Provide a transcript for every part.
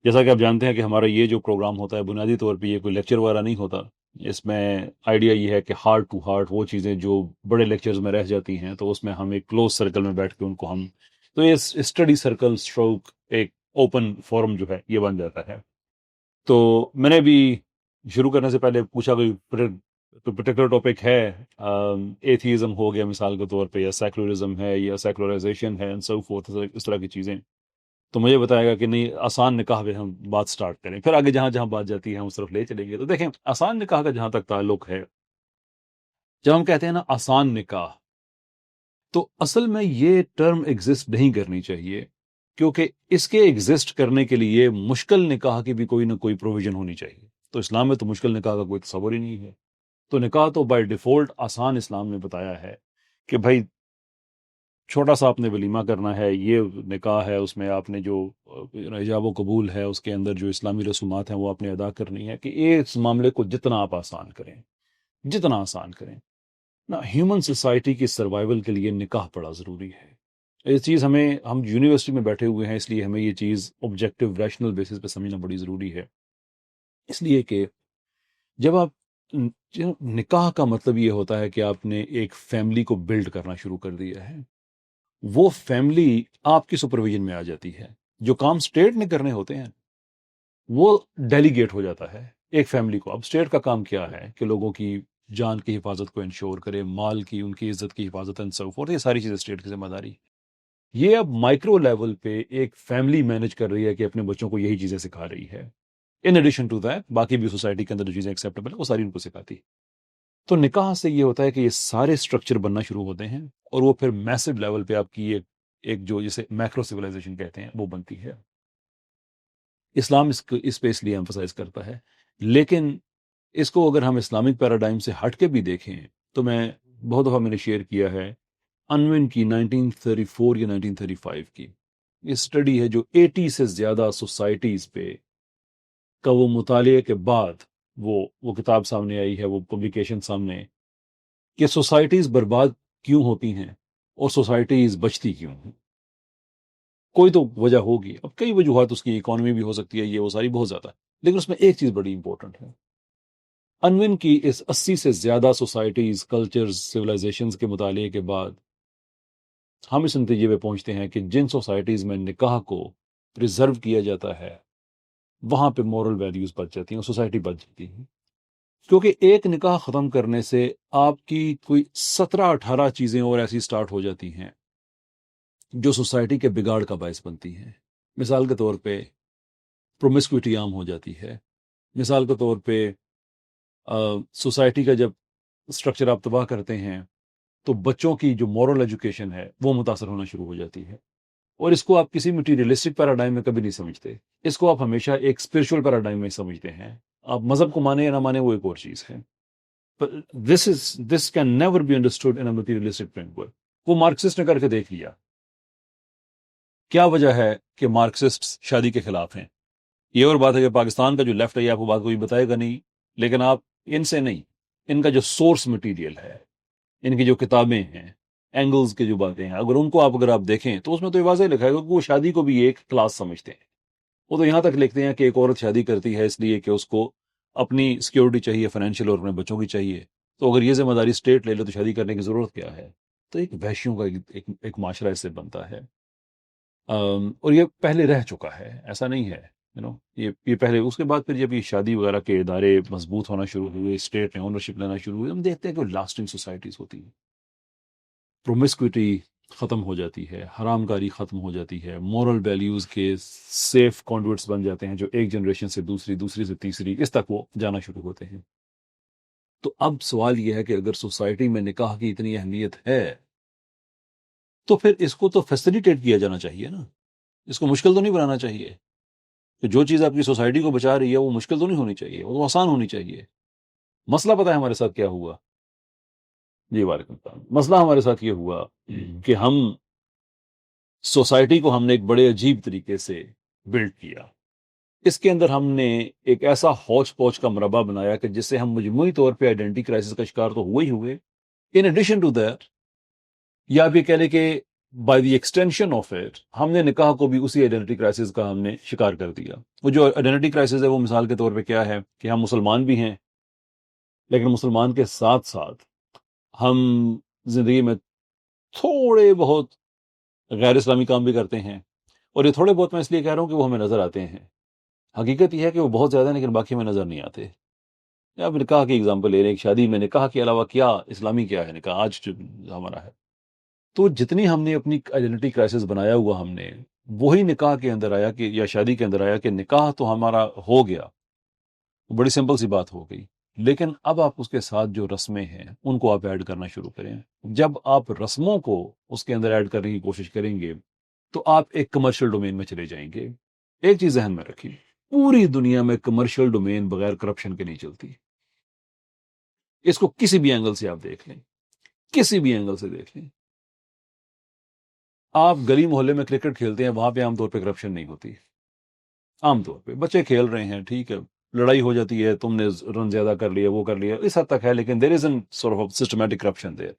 جیسا کہ آپ جانتے ہیں کہ ہمارا یہ جو پروگرام ہوتا ہے بنیادی طور پہ یہ کوئی لیکچر وغیرہ نہیں ہوتا. اس میں آئیڈیا یہ ہے کہ ہارٹ ٹو ہارٹ وہ چیزیں جو بڑے لیکچرز میں رہ جاتی ہیں تو اس میں ہم ایک کلوز سرکل میں بیٹھ کے ان کو ہم تو یہ اسٹڈی سرکل اسٹروک ایک اوپن فورم جو ہے یہ بن جاتا ہے. تو میں نے بھی شروع کرنے سے پہلے پوچھا کوئی پرٹیکولر ٹاپک ہے. ایتھیزم ہو گیا مثال کے طور پہ، یا سیکولرزم ہے، یا سیکولرائزیشن ہے، سو فورتھ، اس طرح کی چیزیں. تو مجھے بتایا گا کہ نہیں، آسان نکاح پہ ہم بات سٹارٹ کریں، پھر آگے جہاں جہاں بات جاتی ہے ہم اس طرف لے چلیں گے. تو دیکھیں، آسان نکاح کا جہاں تک تعلق ہے، جب ہم کہتے ہیں نا آسان نکاح، تو اصل میں یہ ٹرم ایگزسٹ نہیں کرنی چاہیے، کیونکہ اس کے ایگزسٹ کرنے کے لیے مشکل نکاح کی بھی کوئی نہ کوئی پروویژن ہونی چاہیے. تو اسلام میں تو مشکل نکاح کا کوئی تصور ہی نہیں ہے. تو نکاح تو بائی ڈیفالٹ آسان اسلام نے بتایا ہے کہ بھائی چھوٹا سا آپ نے ولیمہ کرنا ہے، یہ نکاح ہے، اس میں آپ نے جو ایجاب و قبول ہے، اس کے اندر جو اسلامی رسومات ہیں وہ آپ نے ادا کرنی ہے، کہ اس معاملے کو جتنا آپ آسان کریں، جتنا آسان کریں نا. ہیومن سوسائٹی کی سروائیول کے لیے نکاح بڑا ضروری ہے. یہ چیز ہم یونیورسٹی میں بیٹھے ہوئے ہیں، اس لیے ہمیں یہ چیز آبجیکٹو ریشنل بیسس پہ سمجھنا بڑی ضروری ہے. اس لیے کہ جب آپ نکاح کا مطلب یہ ہوتا ہے کہ آپ نے ایک فیملی کو بلڈ کرنا شروع کر دیا ہے. وہ فیملی آپ کی سپرویژن میں آ جاتی ہے. جو کام سٹیٹ نے کرنے ہوتے ہیں وہ ڈیلیگیٹ ہو جاتا ہے ایک فیملی کو. اب سٹیٹ کا کام کیا ہے کہ لوگوں کی جان کی حفاظت کو انشور کرے، مال کی، ان کی عزت کی حفاظت اینڈ سو فورتھ، یہ ساری چیزیں سٹیٹ کی ذمہ داری. یہ اب مائکرو لیول پہ ایک فیملی مینج کر رہی ہے کہ اپنے بچوں کو یہی چیزیں سکھا رہی ہے. ان ایڈیشن ٹو دیٹ باقی بھی سوسائٹی کے اندر جو چیزیں ایکسیپٹیبل ہیں وہ ساری ان کو سکھاتی. تو نکاح سے یہ ہوتا ہے کہ یہ سارے سٹرکچر بننا شروع ہوتے ہیں، اور وہ پھر میسو لیول پہ آپ کی ایک جو جسے میکرو سویلائزیشن کہتے ہیں وہ بنتی ہے. اسلام اس پہ اس لیے ایمفسائز کرتا ہے. لیکن اس کو اگر ہم اسلامک پیراڈائم سے ہٹ کے بھی دیکھیں تو میں بہت دفعہ میں نے شیئر کیا ہے انون کی 1934 یا 1935 کی یہ اسٹڈی ہے جو 80 سے زیادہ سوسائٹیز پہ کا وہ مطالعے کے بعد وہ کتاب سامنے آئی ہے، وہ پبلیکیشن سامنے، کہ سوسائٹیز برباد کیوں ہوتی ہیں اور سوسائٹیز بچتی کیوں ہیں. کوئی تو وجہ ہوگی، اب کئی وجوہات اس کی، اکانومی بھی ہو سکتی ہے، یہ وہ ساری بہت زیادہ، لیکن اس میں ایک چیز بڑی امپورٹنٹ ہے. انون کی اس 80 سے زیادہ سوسائٹیز، کلچرز، سویلائزیشنز کے مطالعے کے بعد ہم اس نتیجے پہ پہنچتے ہیں کہ جن سوسائٹیز میں نکاح کو پریزرو کیا جاتا ہے وہاں پہ مورل ویلیوز بچ جاتی ہیں، سوسائٹی بچ جاتی ہے. کیونکہ ایک نکاح ختم کرنے سے آپ کی کوئی 17-18 چیزیں اور ایسی سٹارٹ ہو جاتی ہیں جو سوسائٹی کے بگاڑ کا باعث بنتی ہیں. مثال کے طور پہ پرومسکوٹی عام ہو جاتی ہے. مثال کے طور پہ سوسائٹی کا جب سٹرکچر آپ تباہ کرتے ہیں تو بچوں کی جو مورل ایجوکیشن ہے وہ متاثر ہونا شروع ہو جاتی ہے. اور اس کو آپ کسی مٹیریلسٹک پیراڈائم میں کبھی نہیں سمجھتے، اس کو آپ ہمیشہ ایک اسپرچل پیراڈائم میں سمجھتے ہیں. آپ مذہب کو مانیں یا نہ مانیں وہ ایک اور چیز ہے. This can never be understood in a materialistic framework. وہ مارکسسٹ نے کر کے دیکھ لیا. کیا وجہ ہے کہ مارکسسٹ شادی کے خلاف ہیں؟ یہ اور بات ہے کہ پاکستان کا جو لیفٹ ہے یہ آپ کو بات کوئی بتائے گا نہیں، لیکن آپ ان سے نہیں، ان کا جو سورس مٹیریل ہے، ان کی جو کتابیں ہیں، اینگلز کی جو باتیں ہیں، اگر آپ دیکھیں تو اس میں تو یہ واضح لکھا ہے کہ وہ شادی کو بھی ایک کلاس سمجھتے ہیں. وہ تو یہاں تک لکھتے ہیں کہ ایک عورت شادی کرتی ہے اس لیے کہ اس کو اپنی سیکیورٹی چاہیے، فائنینشیل، اور اپنے بچوں کی چاہیے. تو اگر یہ ذمہ داری اسٹیٹ لے لے تو شادی کرنے کی ضرورت کیا ہے؟ تو ایک وحشیوں کا ایک معاشرہ اس سے بنتا ہے. اور یہ پہلے رہ چکا ہے، ایسا نہیں ہے. یہ پہلے، اس کے بعد پھر جب یہ شادی وغیرہ کے ادارے مضبوط ہونا شروع ہوئے، اسٹیٹ نے اونرشپ لینا شروع ہوئی، ہم دیکھتے ہیں کہ لاسٹنگ سوسائٹیز ہوتی ہیں. پرومسکوٹی ختم ہو جاتی ہے، حرام کاری ختم ہو جاتی ہے، مورل ویلیوز کے سیف کانڈویٹس بن جاتے ہیں جو ایک جنریشن سے دوسری، دوسری سے تیسری، اس تک وہ جانا شروع ہوتے ہیں. تو اب سوال یہ ہے کہ اگر سوسائٹی میں نکاح کی اتنی اہمیت ہے تو پھر اس کو تو فیسیلیٹیٹ کیا جانا چاہیے نا. اس کو مشکل تو نہیں بنانا چاہیے کہ جو چیز آپ کی سوسائٹی کو بچا رہی ہے وہ مشکل تو نہیں ہونی چاہیے، وہ تو آسان ہونی چاہیے. مسئلہ پتہ ہے ہمارے ساتھ کیا ہوا؟ جی وعلیکم السلام. مسئلہ ہمارے ساتھ یہ ہوا کہ ہم سوسائٹی کو ہم نے ایک بڑے عجیب طریقے سے بلڈ کیا. اس کے اندر ہم نے ایک ایسا ہوچ پوچ کا مربع بنایا کہ جس سے ہم مجموعی طور پہ آئیڈینٹی کرائسس کا شکار تو ہوئے ہی ہوئے. ان ایڈیشن ٹو دیٹ، یا آپ یہ کہہ لیں کہ by the extension of it ہم نے نکاح کو بھی اسی آئیڈینٹی کرائسس کا ہم نے شکار کر دیا. وہ جو آئیڈینٹی کرائسس ہے وہ مثال کے طور پہ کیا ہے کہ ہم مسلمان بھی ہیں، لیکن مسلمان کے ساتھ ساتھ ہم زندگی میں تھوڑے بہت غیر اسلامی کام بھی کرتے ہیں. اور یہ تھوڑے بہت میں اس لیے کہہ رہا ہوں کہ وہ ہمیں نظر آتے ہیں. حقیقت یہ ہے کہ وہ بہت زیادہ ہیں لیکن باقی ہمیں نظر نہیں آتے. اب نکاح کی اگزامپل لے رہے ہیں، ایک شادی میں نکاح کے علاوہ کیا اسلامی کیا ہے نکاح آج جو ہمارا ہے. تو جتنی ہم نے اپنی آئیڈینٹی کرائسس بنایا ہوا ہم نے وہی نکاح کے اندر آیا کہ یا شادی کے اندر آیا کہ نکاح تو ہمارا ہو گیا، بڑی سمپل سی بات ہو گئی، لیکن اب آپ اس کے ساتھ جو رسمیں ہیں ان کو آپ ایڈ کرنا شروع کریں. جب آپ رسموں کو اس کے اندر ایڈ کرنے کی کوشش کریں گے تو آپ ایک کمرشل ڈومین میں چلے جائیں گے. ایک چیز ذہن میں رکھیے، پوری دنیا میں کمرشل ڈومین بغیر کرپشن کے نہیں چلتی. اس کو کسی بھی اینگل سے آپ دیکھ لیں، کسی بھی اینگل سے دیکھ لیں. آپ گلی محلے میں کرکٹ کھیلتے ہیں، وہاں پہ عام طور پہ کرپشن نہیں ہوتی. عام طور پہ بچے کھیل رہے ہیں، ٹھیک ہے، لڑائی ہو جاتی ہے، تم نے رن زیادہ کر لیا، وہ کر لیا، اس حد تک ہے، لیکن there is an sort of systematic corruption there.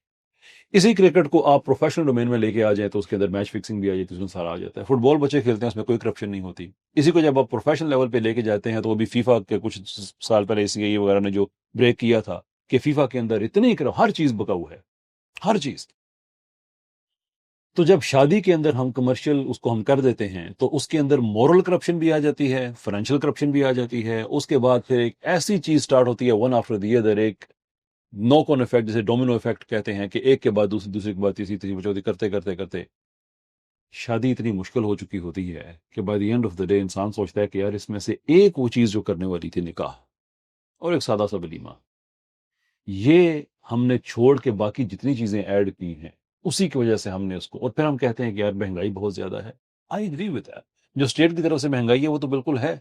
اسی کرکٹ کو آپ پروفیشنل ڈومین میں لے کے آ جائیں تو اس کے اندر میچ فکسنگ بھی آ جاتی ہے، اس میں سارا آ جاتا ہے. فٹ بال بچے کھیلتے ہیں، اس میں کوئی کرپشن نہیں ہوتی. اسی کو جب آپ پروفیشنل لیول پہ لے کے جاتے ہیں تو وہ بھی فیفا کے کچھ سال پہلے ECA وغیرہ نے جو بریک کیا تھا کہ فیفا کے اندر اتنی ہر چیز بکاؤ ہے، ہر چیز. تو جب شادی کے اندر ہم کمرشل اس کو ہم کر دیتے ہیں تو اس کے اندر مورل کرپشن بھی آ جاتی ہے، فائنینشیل کرپشن بھی آ جاتی ہے. اس کے بعد پھر ایک ایسی چیز سٹارٹ ہوتی ہے ون آفٹر دی ادر، ایک نوک آن افیکٹ جسے ڈومینو افیکٹ کہتے ہیں کہ ایک کے بعد دوسری کے بعد تیسری چوتھی کرتے کرتے کرتے شادی اتنی مشکل ہو چکی ہوتی ہے کہ by the end of the day انسان سوچتا ہے کہ یار اس میں سے ایک وہ چیز جو کرنے والی تھی نکاح اور ایک سادہ سا ولیمہ، یہ ہم نے چھوڑ کے باقی جتنی چیزیں ایڈ کی ہیں اسی کی وجہ سے ہم نے اس کو، اور پھر ہم کہتے ہیں کہ یار مہنگائی بہت زیادہ ہے. I agree with that. جو اسٹیٹ کی طرف سے مہنگائی ہے وہ تو بالکل ہے،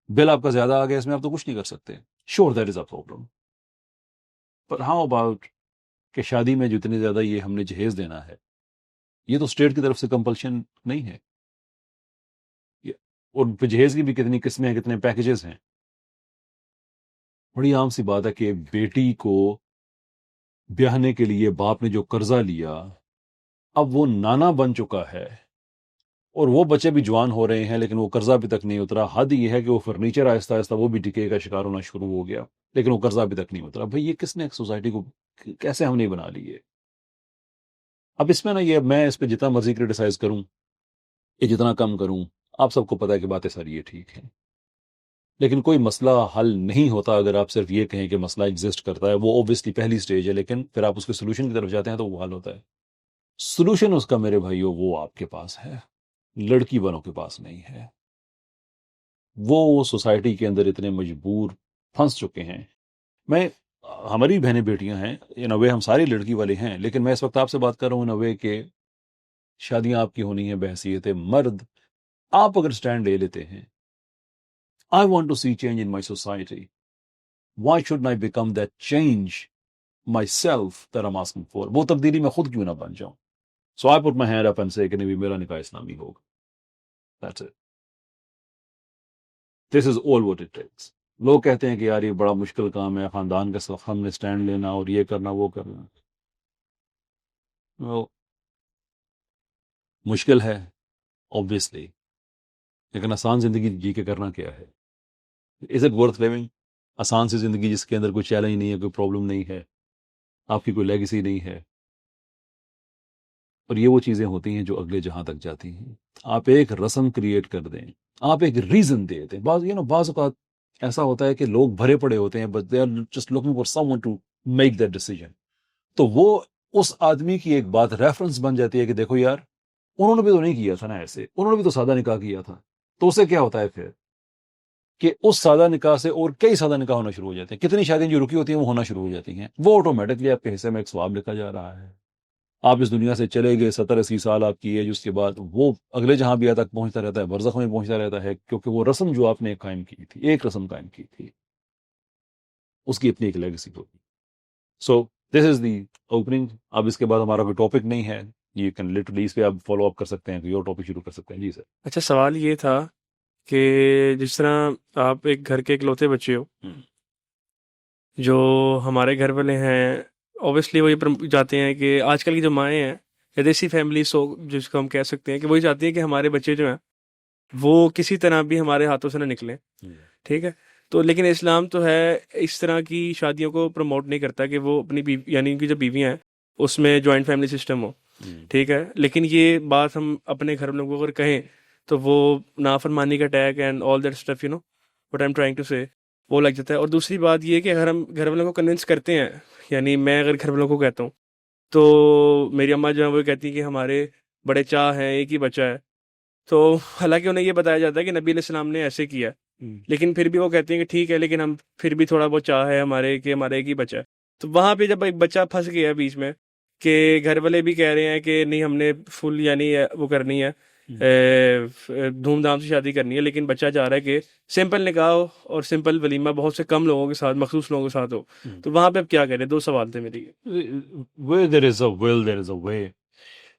بل آپ کا زیادہ آ گیا، اس میں آپ تو کچھ نہیں کر سکتے. Sure that is a problem, per how about کہ شادی میں جتنی زیادہ یہ ہم نے جہیز دینا ہے یہ تو اسٹیٹ کی طرف سے کمپلشن نہیں ہے. اور جہیز کی بھی کتنی قسمیں ہیں، کتنے پیکیجز ہیں. بڑی عام سی بات ہے کہ بیٹی کو بیاہنے کے لیے باپ نے جو قرضہ لیا اب وہ نانا بن چکا ہے اور وہ بچے بھی جوان ہو رہے ہیں لیکن وہ قرضہ بھی تک نہیں اترا. حد یہ ہے کہ وہ فرنیچر آہستہ آہستہ وہ بھی ڈکے کا شکار ہونا شروع ہو گیا لیکن وہ قرضہ بھی تک نہیں اترا. بھئی یہ کس نے سوسائٹی کو کیسے ہم نے بنا لی ہے؟ اب اس میں نا یہ میں اس پہ جتنا مرضی کرٹیسائز کروں یا جتنا کم کروں، آپ سب کو پتا ہے کہ باتیں ساری یہ ٹھیک ہیں، لیکن کوئی مسئلہ حل نہیں ہوتا اگر آپ صرف یہ کہیں کہ مسئلہ ایگزسٹ کرتا ہے. وہ اوبویسلی پہلی سٹیج ہے، لیکن پھر آپ اس کے سولوشن کی طرف جاتے ہیں تو وہ حل ہوتا ہے. سولوشن اس کا میرے بھائیو وہ آپ کے پاس ہے، لڑکی والوں کے پاس نہیں ہے. وہ سوسائٹی کے اندر اتنے مجبور پھنس چکے ہیں. میں ہماری بہنیں بیٹیاں ہیں، ان وے ہم ساری لڑکی والے ہیں، لیکن میں اس وقت آپ سے بات کر رہا ہوں ان وے کہ شادیاں آپ کی ہونی ہیں بحیثیت مرد. آپ اگر سٹینڈ لے لیتے ہیں I want to see change in my society. Why shouldn't I become that change myself that I'm asking for? وہ تبدیلی میں خود کیوں نہ بن جاؤں؟ So I put my hand up and say کہ نہیں میرا نکاح اسلامی ہوگا. That's it. This is all what it takes. لوگ کہتے ہیں کہ یار یہ بڑا مشکل کام ہے، خاندان کا ہم نے سٹینڈ لینا اور یہ کرنا وہ کرنا. Well, مشکل ہے obviously، لیکن آسان زندگی جی کے کرنا کیا ہے؟ Is it worth living؟ آسان سی زندگی جس کے اندر کوئی چیلنج نہیں ہے، کوئی پرابلم نہیں ہے، آپ کی کوئی لیگیسی نہیں ہے. اور یہ وہ چیزیں ہوتی ہیں جو اگلے جہاں تک جاتی ہیں. آپ ایک رسم کریٹ کر دیں، آپ ایک ریزن دے دیں. بعض اوقات ایسا ہوتا ہے کہ لوگ بھرے پڑے ہوتے ہیں but they are just looking for someone to make that decision. تو وہ اس آدمی کی ایک بات ریفرنس بن جاتی ہے کہ دیکھو یار انہوں نے بھی تو نہیں کیا تھا نا ایسے، انہوں نے بھی تو سادہ نکاح کیا تھا. تو اسے کیا ہوتا ہے پھر کہ اس سادہ نکاح سے اور کئی سادہ نکاح ہونا شروع ہو جاتے ہیں. کتنی شادیاں جو رکی ہوتی ہیں وہ ہونا شروع ہو جاتی ہیں. وہ آٹومیٹکلی آپ کے حصے میں ایک ثواب لکھا جا رہا ہے. آپ اس دنیا سے چلے گئے 70-80 سال آپ کی ایج، اس کے بعد وہ اگلے جہاں بھی تک پہنچتا رہتا ہے، برزخ میں پہنچتا رہتا ہے، کیونکہ وہ رسم جو آپ نے قائم کی تھی، ایک رسم قائم کی تھی، اس کی اپنی ایک لیگیسی ہوگی. سو دس از دی اوپننگ. اب اس کے بعد ہمارا کوئی ٹاپک نہیں ہے، یہ کین لٹرلی اس پہ آپ فالو اپ کر سکتے ہیں، کوئی اور ٹاپک شروع کر سکتے ہیں. جی سر. اچھا، سوال یہ تھا کہ جس طرح آپ ایک گھر کے اکلوتے بچے ہو، جو ہمارے گھر والے ہیں اوبیسلی وہ یہ جاتے ہیں کہ آج کل کی جو مائیں ہیں یا دیسی فیملی سو جس کو ہم کہہ سکتے ہیں کہ وہی چاہتی ہیں کہ ہمارے بچے جو ہیں وہ کسی طرح بھی ہمارے ہاتھوں سے نہ نکلیں. ٹھیک ہے. تو لیکن اسلام تو ہے اس طرح کی شادیوں کو پروموٹ نہیں کرتا کہ وہ اپنی بیوی یعنی ان کی جو بیویاں ہیں اس میں جوائنٹ فیملی سسٹم ہو. ٹھیک ہے. لیکن یہ بات ہم اپنے گھر والوں کو اگر کہیں تو وہ نافرمانی کا tag and all that stuff what I am trying to سے وہ لگ جاتا ہے. اور دوسری بات یہ کہ اگر ہم گھر والوں کو کنونس کرتے ہیں، یعنی میں اگر گھر والوں کو کہتا ہوں تو میری اماں جو ہیں وہ کہتی ہیں کہ ہمارے بڑے چاہ ہیں، ایک ہی بچہ ہے. تو حالانکہ انہیں یہ بتایا جاتا ہے کہ نبی علیہ السلام نے ایسے کیا، لیکن پھر بھی وہ کہتے ہیں کہ ٹھیک ہے لیکن ہم پھر بھی تھوڑا بہت چاہ ہے ہمارے کہ ہمارا ایک ہی بچہ ہے. تو وہاں پہ جب ایک بچہ پھنس گیا ہے بیچ میں کہ گھر والے بھی کہہ رہے ہیں کہ نہیں ہم نے فل یعنی وہ کرنی ہے، دھوم دھام سے شادی کرنی ہے، لیکن بچہ چاہ رہا ہے کہ سمپل نکاح ہو اور سمپل ولیمہ بہت سے کم لوگوں کے ساتھ، مخصوص لوگوں کے ساتھ ہو. تو وہاں پہ اب کیا کریں؟ 2 سوال تھے میری. Where there is a will, there is a way.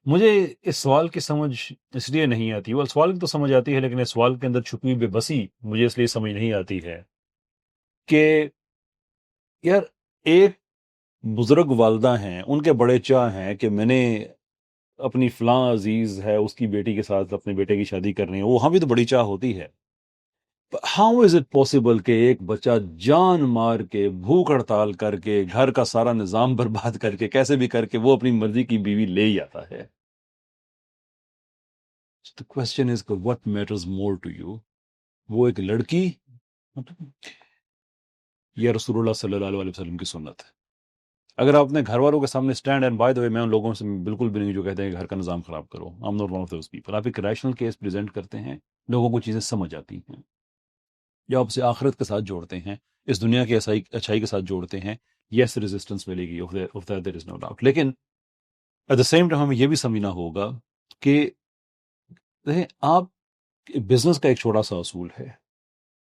مجھے اس سوال کی سمجھ اس لیے نہیں آتی، وہ سوال کی تو سمجھ آتی ہے لیکن اس سوال کے اندر چھپی ہوئی بے بسی مجھے اس لیے سمجھ نہیں آتی ہے کہ یار ایک بزرگ والدہ ہیں، ان کے بڑے چاہ ہیں کہ میں نے اپنی فلاں عزیز ہے اس کی بیٹی کے ساتھ اپنے بیٹے کی شادی کرنی ہے، وہاں بھی تو بڑی چاہ ہوتی ہے. ہاؤ از اٹ پاسبل کہ ایک بچہ جان مار کے بھوک ہڑتال کر کے گھر کا سارا نظام برباد کر کے کیسے بھی کر کے وہ اپنی مرضی کی بیوی لے ہی آتا ہے؟ The question is what matters more to you؟ وہ ایک لڑکی یا رسول اللہ صلی اللہ علیہ وسلم کی سنت ہے؟ اگر آپ اپنے گھر والوں کے سامنے اسٹینڈ، اینڈ بائی دا وے میں ان لوگوں سے بالکل بھی نہیں جو کہتے ہیں کہ گھر کا نظام خراب کرو، I'm not one of those people. آپ ایک ریشنل کیس پریزنٹ کرتے ہیں، لوگوں کو چیزیں سمجھ آتی ہیں، جو آپ سے آخرت کے ساتھ جوڑتے ہیں، اس دنیا کی اچھائی کے ساتھ جوڑتے ہیں. یس ریزسٹنس ملے گی، of that there is no doubt. لیکن ایٹ دا سیم ٹائم ہمیں یہ بھی سمجھنا ہوگا کہ دیکھیں، آپ بزنس کا ایک چھوٹا سا اصول ہے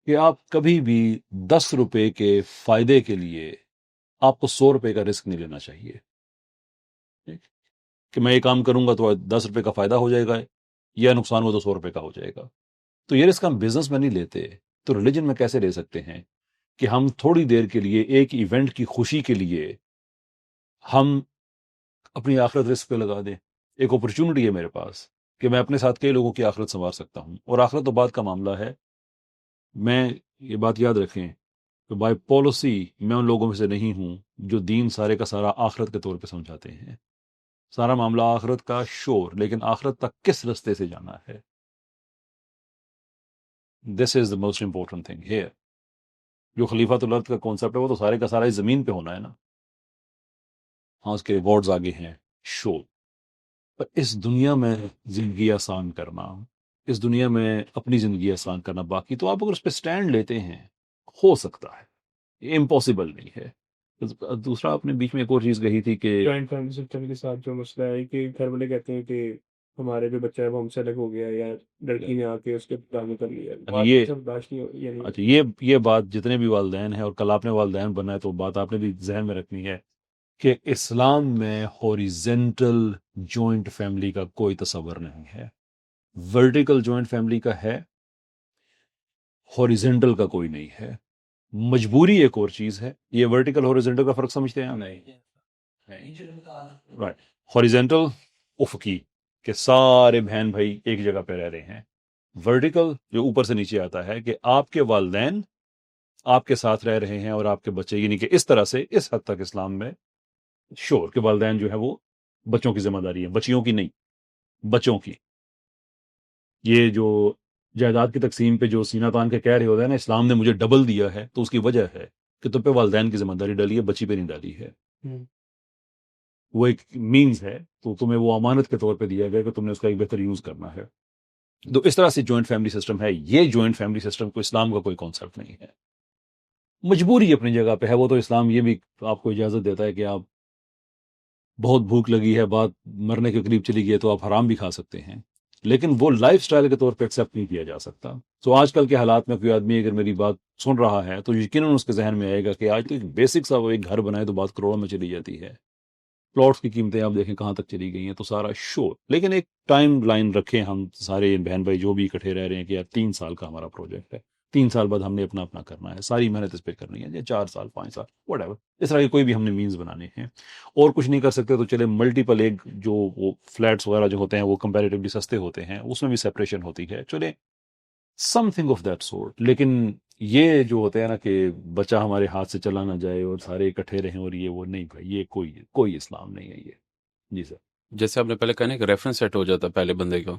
کہ آپ کبھی بھی 10 روپے کے فائدے کے لیے آپ کو 100 روپے کا رسک نہیں لینا چاہیے. کہ میں یہ کام کروں گا تو 10 روپے کا فائدہ ہو جائے گا یا نقصان ہو تو 100 روپے کا ہو جائے گا. تو یہ رسک ہم بزنس میں نہیں لیتے، تو ریلیجن میں کیسے لے سکتے ہیں کہ ہم تھوڑی دیر کے لیے ایک ایونٹ کی خوشی کے لیے ہم اپنی آخرت رسک پہ لگا دیں؟ ایک اپرچونٹی ہے میرے پاس کہ میں اپنے ساتھ کئی لوگوں کی آخرت سنوار سکتا ہوں، اور آخرت تو بعد کا معاملہ ہے. میں یہ بات یاد رکھیں کہ بائی پالیسی میں ان لوگوں میں سے نہیں ہوں جو دین سارے کا سارا آخرت کے طور پہ سمجھاتے ہیں. سارا معاملہ آخرت کا شور، لیکن آخرت تک کس رستے سے جانا ہے، this is the most important thing here. جو خلیفۃ الارض کا کانسیپٹ ہے وہ تو سارے کا سارا اس زمین پہ ہونا ہے نا. ہاں اس کے ریوارڈز آگے ہیں، شور. پر اس دنیا میں زندگی آسان کرنا، اس دنیا میں اپنی زندگی آسان کرنا باقی. تو آپ اگر اس پہ سٹینڈ لیتے ہیں ہو سکتا ہے، یہ امپاسبل نہیں ہے. دوسرا آپ نے بیچ میں ایک اور چیز کہی تھی کہ جوائنٹ فیملی سسٹم کے ساتھ جو مسئلہ ہے کہ گھر والے کہتے ہیں کہ ہمارے جو بچہ ہے وہ ہم سے الگ ہو گیا، یا لڑکی نے آ کے اس کے دامن کر لیا. یہ سب برداشت نہیں یعنی اچھا یہ بات جتنے بھی والدین ہیں، اور کل آپ نے والدین بنا ہے تو بات آپ نے بھی ذہن میں رکھنی ہے کہ اسلام میں ہاریزنٹل جوائنٹ فیملی کا کوئی تصور نہیں ہے. ورٹیکل جوائنٹ فیملی کا ہے، ہاریزنٹل کا کوئی نہیں ہے. مجبوری ایک اور چیز ہے. یہ ورٹیکل ہاریزنٹل کا فرق سمجھتے ہیں آپ؟ رائٹ. ہاریزنٹل افقی کہ سارے بہن بھائی ایک جگہ پہ رہ رہے ہیں. ورٹیکل جو اوپر سے نیچے آتا ہے کہ آپ کے والدین آپ کے ساتھ رہ رہے ہیں اور آپ کے بچے، یعنی کہ اس طرح سے اس حد تک اسلام میں شور کے والدین جو ہے وہ بچوں کی ذمہ داری ہے، بچیوں کی نہیں، بچوں کی. یہ جو جائیداد کی تقسیم پہ جو سینہ تان کے کہہ رہے ہوتے ہیں نا اسلام نے مجھے ڈبل دیا ہے، تو اس کی وجہ ہے کہ تم پہ والدین کی ذمہ داری ڈالی ہے، بچی پہ نہیں ڈالی ہے. وہ ایک مینز ہے، تو تمہیں وہ امانت کے طور پہ دیا گیا کہ تم نے اس کا ایک بہتر یوز کرنا ہے. تو اس طرح سے جوائنٹ فیملی سسٹم ہے. یہ جوائنٹ فیملی سسٹم کو اسلام کا کوئی کانسیپٹ نہیں ہے. مجبوری اپنی جگہ پہ ہے، وہ تو اسلام یہ بھی آپ کو اجازت دیتا ہے کہ آپ بہت بھوک لگی ہے، بات مرنے کے قریب چلی گئی ہے تو آپ حرام بھی کھا سکتے ہیں، لیکن وہ لائف سٹائل کے طور پہ ایکسیپٹ نہیں کیا جا سکتا. تو آج کل کے حالات میں کوئی آدمی اگر میری بات سن رہا ہے تو یقیناً اس کے ذہن میں آئے گا کہ آج تو ایک بیسک سا وہ ایک گھر بنائے تو بات کروڑوں میں چلی جاتی ہے. پلاٹس کی قیمتیں آپ دیکھیں کہاں تک چلی گئی ہیں، تو سارا شور. لیکن ایک ٹائم لائن رکھیں ہم سارے بہن بھائی جو بھی اکٹھے رہ رہے ہیں کہ یار 3 سال کا ہمارا پروجیکٹ ہے، 3 سال بعد ہم نے اپنا اپنا کرنا ہے، ساری محنت اس پہ کرنی ہے، یا 4 سال 5 سال وٹ ایور، اس طرح کے کوئی بھی ہم نے مینز بنانے ہیں. اور کچھ نہیں کر سکتے تو چلے ملٹیپل، ایک جو وہ فلیٹس وغیرہ جو ہوتے ہیں وہ کمپیریٹیولی سستے ہوتے ہیں، اس میں بھی سیپریشن ہوتی ہے، چلے some thing of that sort. لیکن یہ جو ہوتا ہے نا کہ بچہ ہمارے ہاتھ سے چلا نہ جائے اور سارے اکٹھے رہیں، اور یہ وہ نہیں بھائی، یہ کوئی اسلام نہیں ہے یہ. جی سر. جیسے آپ نے پہلے کہا نا کہ ریفرنس سیٹ ہو جاتا ہے پہلے بندے کا،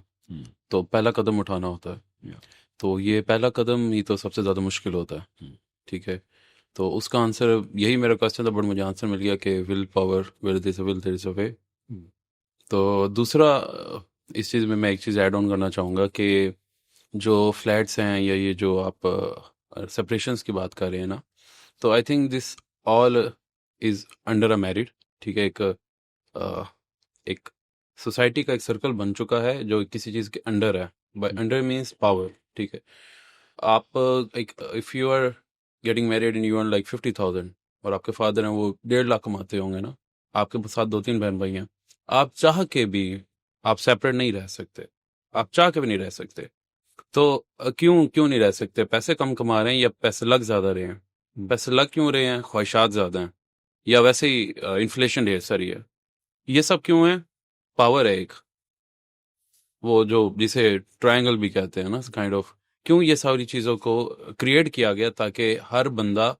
تو پہلا قدم اٹھانا ہوتا ہے. تو یہ پہلا قدم ہی تو سب سے زیادہ مشکل ہوتا ہے. ٹھیک ہے، تو اس کا آنسر یہی میرا کوشچن تھا، بٹ مجھے آنسر مل گیا کہ ول پاور ویئر دیر از اے ول دیر از اے وے. تو دوسرا اس چیز میں ایک چیز ایڈ آن کرنا چاہوں گا کہ جو فلیٹس ہیں یا یہ جو آپ سپریشنس کی بات کر رہے ہیں نا، تو I think this all is under a married. ٹھیک ہے، ایک سوسائٹی کا ایک سرکل بن چکا ہے جو کسی چیز کے انڈر ہے. By under means power. ٹھیک ہے، آپ ایک if you are getting married and you earn like 50,000 اور آپ کے فادر ہیں وہ 1.5 لاکھ کماتے ہوں گے نا، آپ کے ساتھ 2-3 بہن بھائی ہیں، آپ چاہ کے بھی آپ سیپریٹ نہیں رہ سکتے، آپ چاہ کے بھی نہیں رہ سکتے. تو کیوں نہیں رہ سکتے؟ پیسے کم کما رہے ہیں یا پیسے لگ زیادہ رہے ہیں؟ پیسے لگ کیوں رہے ہیں؟ خواہشات زیادہ ہیں، یا ویسے ہی انفلیشن ڈھیر ساری ہے. یہ سب کیوں ہے؟ پاور ہے ایک، وہ جو جسے ٹرائنگل بھی کہتے ہیں نا کائنڈ آف. کیوں یہ ساری چیزوں کو کریٹ کیا گیا؟ تاکہ ہر بندہ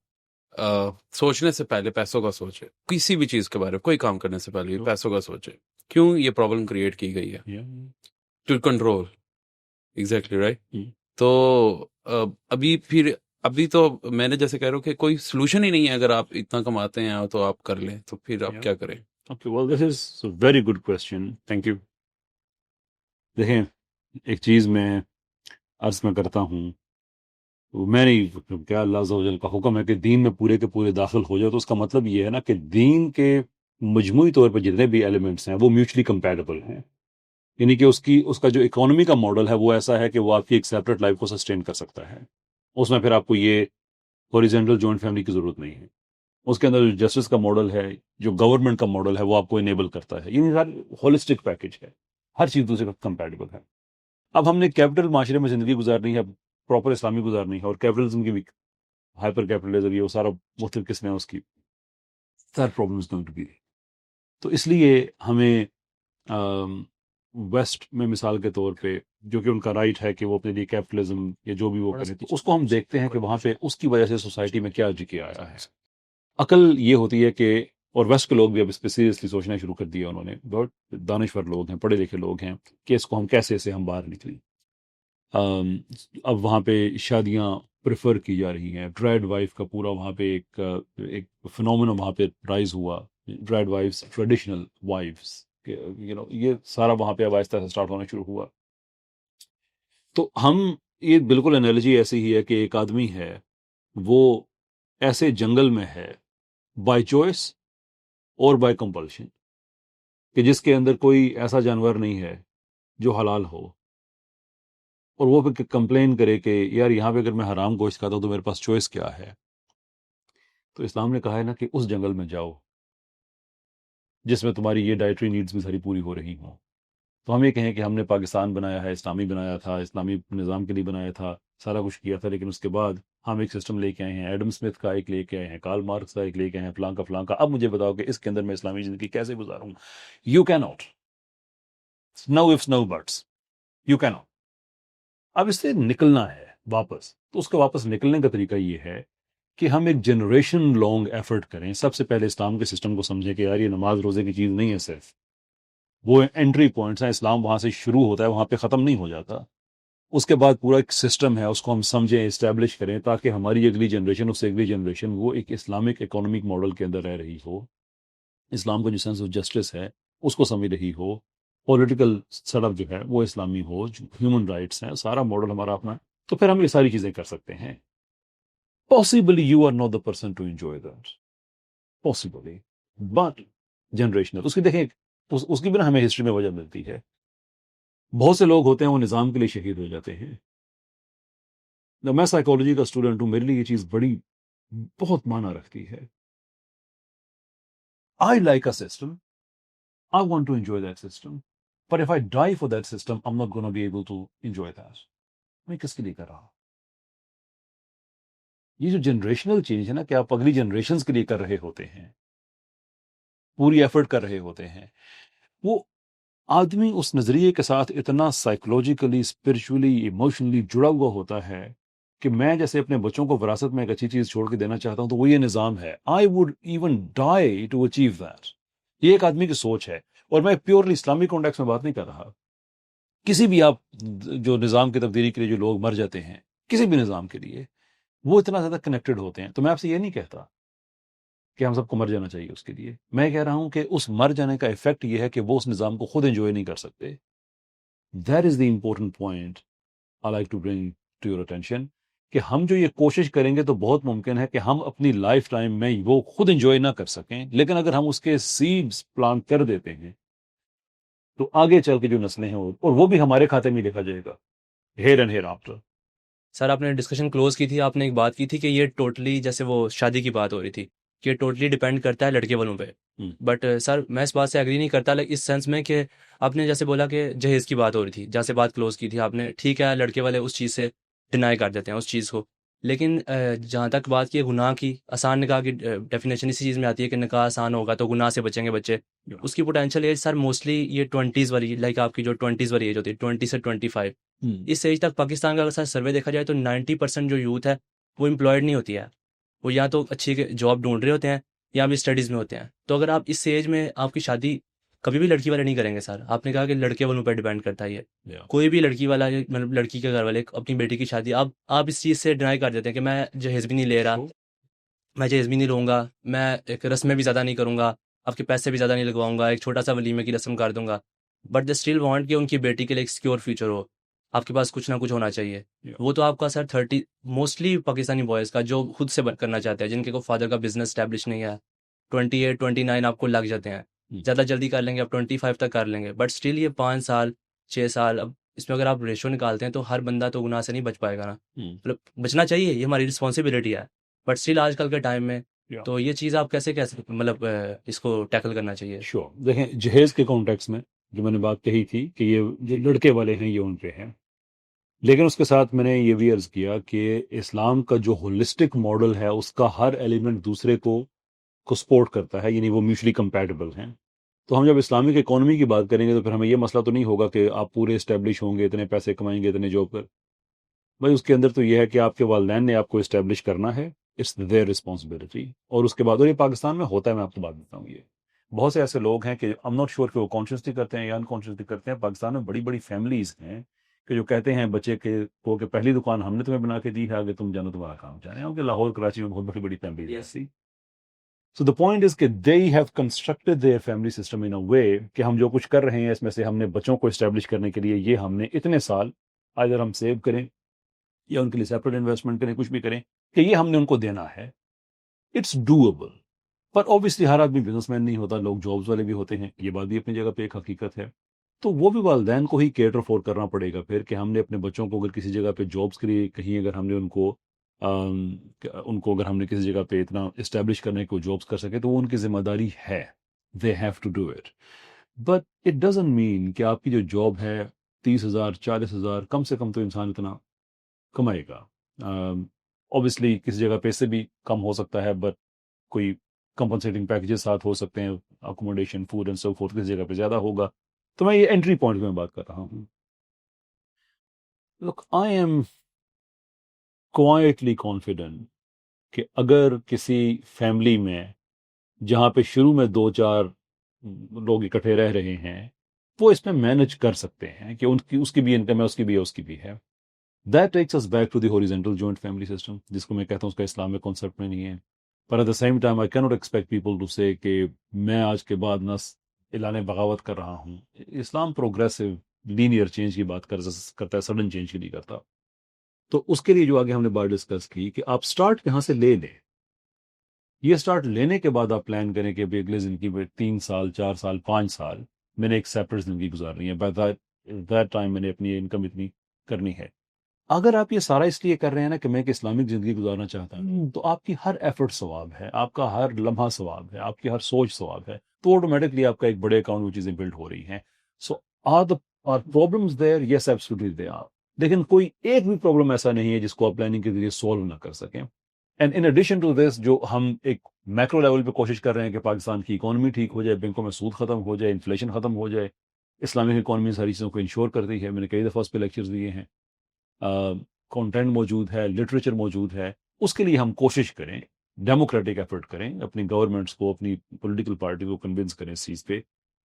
سوچنے سے پہلے پیسوں کا سوچے، کسی بھی چیز کے بارے میں کوئی کام کرنے سے پہلے پیسوں کا سوچے. کیوں یہ پرابلم کریٹ کی گئی ہے؟ To control. Exactly right. تو ابھی تو میں نے جیسے کہہ رہا ہوں کہ کوئی سلوشن ہی نہیں ہے. اگر آپ اتنا کماتے ہیں تو آپ کر لیں، تو پھر آپ کیا کریں؟ Okay, well, this is a very good question. Thank you. دیکھیں، ایک چیز میں عرض میں کرتا ہوں، میں نہیں کیا، اللہ عز و جل کا حکم ہے کہ دین میں پورے کے پورے داخل ہو جائے، تو اس کا مطلب یہ ہے نا کہ دین کے مجموعی طور پر جتنے بھی ایلیمنٹس ہیں وہ میوچلی کمپیٹیبل ہیں. یعنی کہ اس کا جو اکانومی کا ماڈل ہے وہ ایسا ہے کہ وہ آپ کی ایک سیپریٹ لائف کو سسٹین کر سکتا ہے. اس میں پھر آپ کو یہ ہاریزونٹل جوائنٹ فیملی کی ضرورت نہیں ہے. اس کے اندر جو جسٹس کا ماڈل ہے، جو گورنمنٹ کا ماڈل ہے، وہ آپ کو انیبل کرتا ہے. یہ سارا ہولسٹک پیکج ہے، ہر چیز دوسرے کا کمپیٹیبل ہے. اب ہم نے کیپٹل معاشرے میں زندگی گزارنی ہے، پراپر اسلامی گزارنی ہے، اور کیپٹلزم کی بھی ہائپر کیپٹلزم، یہ وہ سارا مختلف قسمیں ہیں اس کی، sir problem is going to be. تو اس لیے ہمیں ویسٹ میں مثال کے طور پہ، جو کہ ان کا رائٹ ہے کہ وہ اپنے لیے کیپٹلزم یا جو بھی وہ کرے، تو اس کو ہم دیکھتے ہیں کہ وہاں پہ اس کی وجہ سے سوسائٹی میں کیا جی کے آیا ہے. عقل یہ ہوتی ہے کہ، اور ویسٹ کے لوگ بھی اب اس پہ سیریسلی سوچنا شروع کر دیا انہوں نے، بہت دانشور لوگ ہیں، پڑھے لکھے لوگ ہیں، کہ اس کو ہم کیسے سے ہم باہر نکلیں. اب وہاں پہ شادیاں پریفر کی جا رہی ہیں، ڈرائیڈ وائف کا پورا وہاں پہ ایک فنومنا وہاں پہ رائز ہوا، ڈرائیڈ وائفس، ٹریڈیشنل وائفس، یہ سارا وہاں پہ اب آہستہ آہستہ اسٹارٹ ہونا شروع ہوا. تو ہم، یہ بالکل انالوجی ایسی ہی ہے کہ ایک آدمی ہے، وہ ایسے جنگل میں ہے بائی چوائس اور بائی کمپلشن، کہ جس کے اندر کوئی ایسا جانور نہیں ہے جو حلال ہو، اور وہ پھر کمپلین کرے کہ یار یہاں پہ اگر میں حرام گوشت کھاتا ہوں تو میرے پاس چوائس کیا ہے. تو اسلام نے کہا ہے نا کہ اس جنگل میں جاؤ جس میں تمہاری یہ ڈائٹری نیڈز بھی ساری پوری ہو رہی ہوں. تو ہم یہ کہیں کہ ہم نے پاکستان بنایا ہے، اسلامی بنایا تھا، اسلامی نظام کے لیے بنایا تھا، سارا کچھ کیا تھا، لیکن اس کے بعد ہم ایک سسٹم لے کے آئے ہیں، ایڈم اسمتھ کا ایک لے کے آئے ہیں، کارل مارکس کا ایک لے کے آئے ہیں، فلاں کا فلاں کا. اب مجھے بتاؤ کہ اس کے اندر میں اسلامی زندگی کیسے گزاروں؟ You can not. No ifs no buts, you can not. اب اس سے نکلنا ہے واپس، تو اس کا واپس نکلنے کا طریقہ یہ ہے کہ ہم ایک جنریشن لانگ ایفرٹ کریں. سب سے پہلے اسلام کے سسٹم کو سمجھیں کہ یار یہ نماز روزے کی چیز نہیں ہے، صرف وہ انٹری پوائنٹس ہیں. اسلام وہاں سے شروع ہوتا ہے، وہاں پہ ختم نہیں ہو جاتا. اس کے بعد پورا ایک سسٹم ہے، اس کو ہم سمجھیں، اسٹیبلش کریں، تاکہ ہماری اگلی جنریشن، اس سے اگلی جنریشن، وہ ایک اسلامک اکانومک ماڈل کے اندر رہ رہی ہو، اسلام کا جو سینس آف جسٹس ہے اس کو سمجھ رہی ہو، پولیٹیکل سیٹ اپ جو ہے وہ اسلامی ہو، ہیومن رائٹس ہیں، سارا ماڈل ہمارا اپنا. تو پھر ہم یہ ساری چیزیں کر سکتے ہیں. Possibly you are not the person to enjoy that, possibly, but generational. اس کی دیکھیں، اس کی بھی نا ہمیں ہسٹری میں وجہ ملتی ہے. بہت سے لوگ ہوتے ہیں وہ نظام کے لیے شہید ہو جاتے ہیں. میں سائیکالوجی کا اسٹوڈنٹ ہوں، میرے لیے یہ چیز بڑی بہت معنی رکھتی ہے. I like a system. I want to enjoy that system. But if I die for that system, I'm not going to be able to enjoy that. میں کس کے لیے کر رہا ہوں؟ یہ جو جنریشنل چینج ہے نا کہ آپ اگلی جنریشنز کے لیے کر رہے ہوتے ہیں, پوری ایفرٹ کر رہے ہوتے ہیں, وہ آدمی اس نظریے کے ساتھ اتنا سائیکولوجیکلی, اسپرچولی, ایموشنلی جڑا ہوا ہوتا ہے کہ میں جیسے اپنے بچوں کو وراثت میں ایک اچھی چیز چھوڑ کے دینا چاہتا ہوں تو وہ یہ نظام ہے. I would even die to achieve that. یہ ایک آدمی کی سوچ ہے, اور میں پیورلی اسلامی کانٹیکس میں بات نہیں کر رہا. کسی بھی آپ جو نظام کی تبدیلی کے لیے جو لوگ مر جاتے ہیں, کسی بھی نظام کے لیے, وہ اتنا زیادہ کنیکٹڈ ہوتے ہیں. تو میں آپ سے یہ نہیں کہتا کہ ہم سب کو مر جانا چاہیے اس کے لیے. میں کہہ رہا ہوں کہ اس مر جانے کا ایفیکٹ یہ ہے کہ وہ اس نظام کو خود انجوائے نہیں کر سکتے. That is the important point I like to bring to your attention, کہ ہم جو یہ کوشش کریں گے تو بہت ممکن ہے کہ ہم اپنی لائف ٹائم میں وہ خود انجوائے نہ کر سکیں, لیکن اگر ہم اس کے سیڈز پلانٹ کر دیتے ہیں تو آگے چل کے جو نسلیں ہیں اور وہ بھی ہمارے کھاتے میں لکھا جائے گا, ہیئر اینڈ ہیئر آفٹر. سر آپ نے ڈسکشن کلوز کی تھی, آپ نے ایک بات کی تھی کہ یہ ٹوٹلی, جیسے وہ شادی کی بات ہو رہی تھی, کہ یہ ٹوٹلی ڈیپینڈ کرتا ہے لڑکے والوں پہ. بٹ سر میں اس بات سے ایگری نہیں کرتا, اس سینس میں کہ آپ نے جیسے بولا کہ جہیز کی بات ہو رہی تھی, جیسے بات کلوز کی تھی آپ نے, ٹھیک ہے لڑکے والے اس چیز سے ڈینائی کر دیتے ہیں اس چیز کو, لیکن جہاں تک بات کی گناہ کی, آسان نکاح کی ڈیفینیشن اسی چیز میں آتی ہے کہ نکاح آسان ہوگا تو گناہ سے بچیں گے بچے. اس کی پوٹینشیل ایج سر موسٹلی یہ 20s والی, لائک آپ کی جو 20s والی ایج ہوتی ہے 20 سے 25, اس ایج تک پاکستان کا اگر سر سروے دیکھا جائے تو 90% جو یوتھ ہے وہ امپلائڈ نہیں ہوتی ہے, وہ یا تو اچھی جاب ڈھونڈ رہے ہوتے ہیں یا بھی اسٹڈیز میں ہوتے ہیں. تو اگر آپ اس ایج میں آپ کی شادی کبھی بھی لڑکی والے نہیں کریں گے سر. آپ نے کہا کہ لڑکے والوں پہ ڈیپینڈ کرتا ہے یہ, کوئی بھی لڑکی والا, مطلب لڑکی کے گھر والے اپنی بیٹی کی شادی, آپ اس چیز سے ڈینائی کر دیتے ہیں کہ میں جہیز بھی نہیں لے رہا, میں جہیز بھی نہیں لوں گا, میں ایک رسمیں بھی زیادہ نہیں کروں گا, آپ کے پیسے بھی زیادہ نہیں لگواؤں گا, ایک چھوٹا سا ولیمے کی رسم کر دوں گا. بٹ دے اسٹل وانٹ کہ ان کی بیٹی کے لیے ایک سیکیور فیوچر ہو, آپ کے پاس کچھ نہ کچھ ہونا چاہیے. وہ تو آپ کا سر 30 موسٹلی پاکستانی بوائز کا جو خود سے کرنا چاہتے ہیں, جن کے کو فادر کا بزنس اسٹیبلش نہیں ہے, 28 29 آپ کو لگ جاتے ہیں, زیادہ جلدی کر لیں گے آپ 25 تک کر لیں گے. بٹ اسٹل یہ 5 سال 6 سال, اب اس میں اگر آپ ریشو نکالتے ہیں تو ہر بندہ تو گناہ سے نہیں بچ پائے گا نا, مطلب بچنا چاہیے, یہ ہماری رسپانسبلٹی ہے. بٹ اسٹل آج کل کے ٹائم میں تو یہ چیز آپ کیسے مطلب اس کو ٹیکل کرنا چاہیے؟ شور, دیکھیں جہیز کے کانٹیکس میں جو میں نے بات کہی تھی کہ یہ جو لڑکے والے ہیں یہ ان پہ ہیں, لیکن اس کے ساتھ میں نے یہ بھی عرض کیا کہ اسلام کا جو ہولسٹک ماڈل ہے اس کا ہر ایلیمنٹ دوسرے کو سپورٹ کرتا ہے, یعنی وہ میوچلی کمپیٹیبل ہیں. تو ہم جب اسلامک اکانومی کی بات کریں گے تو پھر ہمیں یہ مسئلہ تو نہیں ہوگا کہ آپ پورے اسٹیبلش ہوں گے, اتنے پیسے کمائیں گے, اتنے جاب کر. بھائی اس کے اندر تو یہ ہے کہ آپ کے والدین نے آپ کو اسٹیبلش کرنا ہے, اٹس دیئر رسپانسبلٹی. اور اس کے بعد, اور یہ پاکستان میں ہوتا ہے, میں آپ کو بات دیتا ہوں, یہ بہت سے ایسے لوگ ہیں کہ آئی ایم ناٹ شیور کہ وہ کانشیسلی کرتے ہیں یا انکانشیسلی کرتے ہیں. پاکستان میں بڑی بڑی فیملیز ہیں کہ جو کہتے ہیں بچے کو کہ پہلی دکان ہم نے تمہیں بنا کے دی ہے, آگے تم جانو تمہارا کام جانے. کہ لاہور کراچی میں بہت بڑی بڑی فیملیز ہیں. So the point is کہ they have constructed their family system in a way کہ ہم جو کچھ کر رہے ہیں اس میں سے ہم نے بچوں کو اسٹیبلش کرنے کے لیے یہ ہم نے اتنے سال either ہم سیو کریں یا ان کے لیے سیپریٹ انویسٹمنٹ کریں, کچھ بھی کریں, کہ یہ ہم نے ان کو دینا ہے. It's doable. پر obviously ہر آدمی بزنس مین نہیں ہوتا, لوگ جابس والے بھی ہوتے ہیں, یہ بات بھی اپنی جگہ پہ ایک حقیقت ہے. تو وہ بھی والدین کو ہی کیٹر فور کرنا پڑے گا پھر کہ ہم نے اپنے بچوں کو اگر کسی جگہ پہ جابس کے لیے کہیں اگر ہم نے ان کو اگر ہم نے کسی جگہ پہ اتنا اسٹیبلش کرنے کو جابس کر سکے تو وہ ان کی ذمہ داری ہے, they have to do it. But it doesn't mean کہ آپ کی جو جاب ہے 30,000 40,000, کم سے کم تو انسان اتنا کمائے گا. اوبیسلی کسی جگہ پہ سے بھی کم ہو سکتا ہے, بٹ کوئی کمپنسیٹنگ پیکیجز ساتھ ہو سکتے ہیں, accommodation, food and so forth, کسی جگہ پہ زیادہ ہوگا. تو میں یہ انٹری پوائنٹ میں بات کر رہا ہوں. لک آئی ایم کوائٹلی کانفیڈنٹ کہ اگر کسی فیملی میں جہاں پہ شروع میں 2-4 لوگ اکٹھے رہ رہے ہیں وہ اس میں مینج کر سکتے ہیں کہ اس کی بھی انکم ہے, اس کی بھی ہے, اس کی بھی ہے. That takes us back to the horizontal joint family system جس کو میں کہتا ہوں اس کا اسلام میں کانسیپٹ میں نہیں ہے. پر at the same time I cannot expect people to say کہ میں آج کے بعد نہ اعلان بغاوت کر رہا ہوں. اسلام پروگریسو لینئر چینج کی بات کرتا ہے, سڈن چینج کی نہیں کرتا. تو اس کے لیے جو آگے ہم نے بات ڈسکس کی کہ آپ سٹارٹ یہاں سے لے لیں. یہ سٹارٹ لینے کے بعد آپ پلان کریں کہ اگلے زندگی میں 3 سال 4 سال 5 سال میں نے ایک سیپریٹ زندگی گزارنی ہے, بائی دیٹ ٹائم میں نے اپنی انکم اتنی کرنی ہے. اگر آپ یہ سارا اس لیے کر رہے ہیں نا کہ میں ایک اسلامک زندگی گزارنا چاہتا ہوں, تو آپ کی ہر ایفرٹ ثواب ہے, آپ کا ہر لمحہ ثواب ہے, آپ کی ہر سوچ ثواب ہے. تو آٹومیٹکلی آپ کا ایک بڑے اکاؤنٹ میں چیزیں بلڈ ہو رہی ہیں. So are problems there? Yes absolutely they are. لیکن کوئی ایک بھی پرابلم ایسا نہیں ہے جس کو آپ پلاننگ کے ذریعے سولو نہ کر سکیں. And in addition to this جو ہم ایک میکرو لیول پہ کوشش کر رہے ہیں کہ پاکستان کی اکانومی ٹھیک ہو جائے، بینکوں میں سود ختم ہو جائے، انفلیشن ختم ہو جائے، اسلامک اکانومی ساری چیزوں کو انشور کرتی ہے. میں نے کئی دفعہ اس پہ لیکچرز دیے ہیں. کانٹینٹ موجود ہے، لٹریچر موجود ہے. اس کے لیے ہم کوشش کریں، ڈیموکریٹک ایفرٹ کریں، اپنی گورنمنٹس کو، اپنی پولیٹیکل پارٹی کو کنونس کریں اس چیز پہ.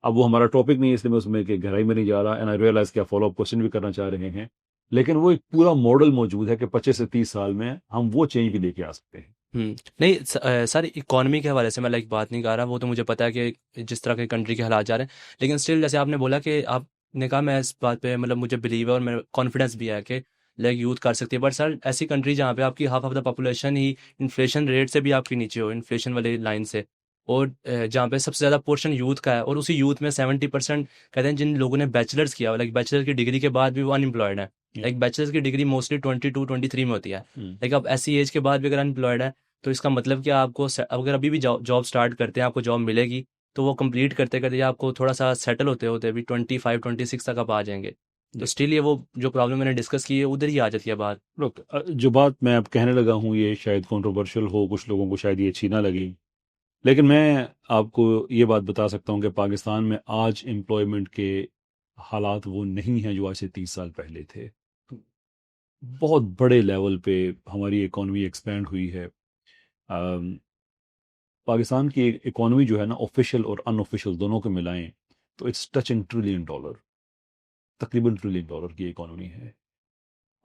اب وہ ہمارا ٹاپک نہیں ہے، اس لیے میں اس میں کہ گہرائی میں نہیں جا رہا. اینڈ آئی ریئلائز کہ آپ فالو اپ کوشچن بھی کرنا چاہ رہے ہیں، لیکن وہ ایک پورا ماڈل موجود ہے کہ 25 سے 30 سال میں ہم وہ چینج بھی لے کے آ سکتے ہیں. نہیں سر، اکانومی کے حوالے سے میں بات نہیں کر رہا، وہ تو مجھے پتا ہے کہ جس طرح کے کنٹری کے حالات جا رہے ہیں، لیکن اسٹل جیسے آپ نے بولا کہ آپ نے کہا، میں اس بات پہ مجھے بلیو ہے اور میرا کانفیڈنس بھی ہے کہ یوتھ کر سکتی ہے. بٹ سر ایسی کنٹری جہاں پہ آپ کی half of the population he inflation rate سے بھی آپ کی نیچے ہو، انفلیشن والی لائن سے، اور جہاں پہ سب سے زیادہ پورشن یوتھ کا ہے، اور اسی یوتھ میں 70% کہتے ہیں جن لوگوں نے بیچلرز کیا، بیچلر کی ڈگری کے بعد بھی وہ ان امپلائڈ ہے. بیچلرز کی ڈگری موسٹلی 22 23 میں ہوتی ہے. اب ایسی ایج کے بعد بھی اگر ان امپلائڈ ہے، تو اس کا مطلب کہ آپ کو اگر ابھی بھی جاب سٹارٹ کرتے ہیں، آپ کو جاب ملے گی، تو وہ کمپلیٹ کرتے کرتے آپ کو تھوڑا سا سیٹل ہوتے ہوتے بھی 25 26 تک آپ آ جائیں گے. تو اسٹل یہ وہ جو پرابلم میں نے ڈسکس کی ہے ادھر ہی آ جاتی ہے بات. لوک، جو بات میں اب کہنے لگا ہوں یہ شاید کنٹروورشل ہو، کچھ لوگوں کو شاید یہ اچھی نہ لگی، لیکن میں آپ کو یہ بات بتا سکتا ہوں کہ پاکستان میں آج امپلائمنٹ کے حالات وہ نہیں ہیں جو آج سے 30 سال پہلے تھے. بہت بڑے لیول پہ ہماری اکانومی ایکسپینڈ ہوئی ہے. پاکستان کی اکانومی جو ہے نا، آفیشیل اور ان آفیشیل دونوں کو ملائیں تو اٹس ٹچنگ $1 ٹریلین، تقریباً $1 ٹریلین کی اکانومی ہے.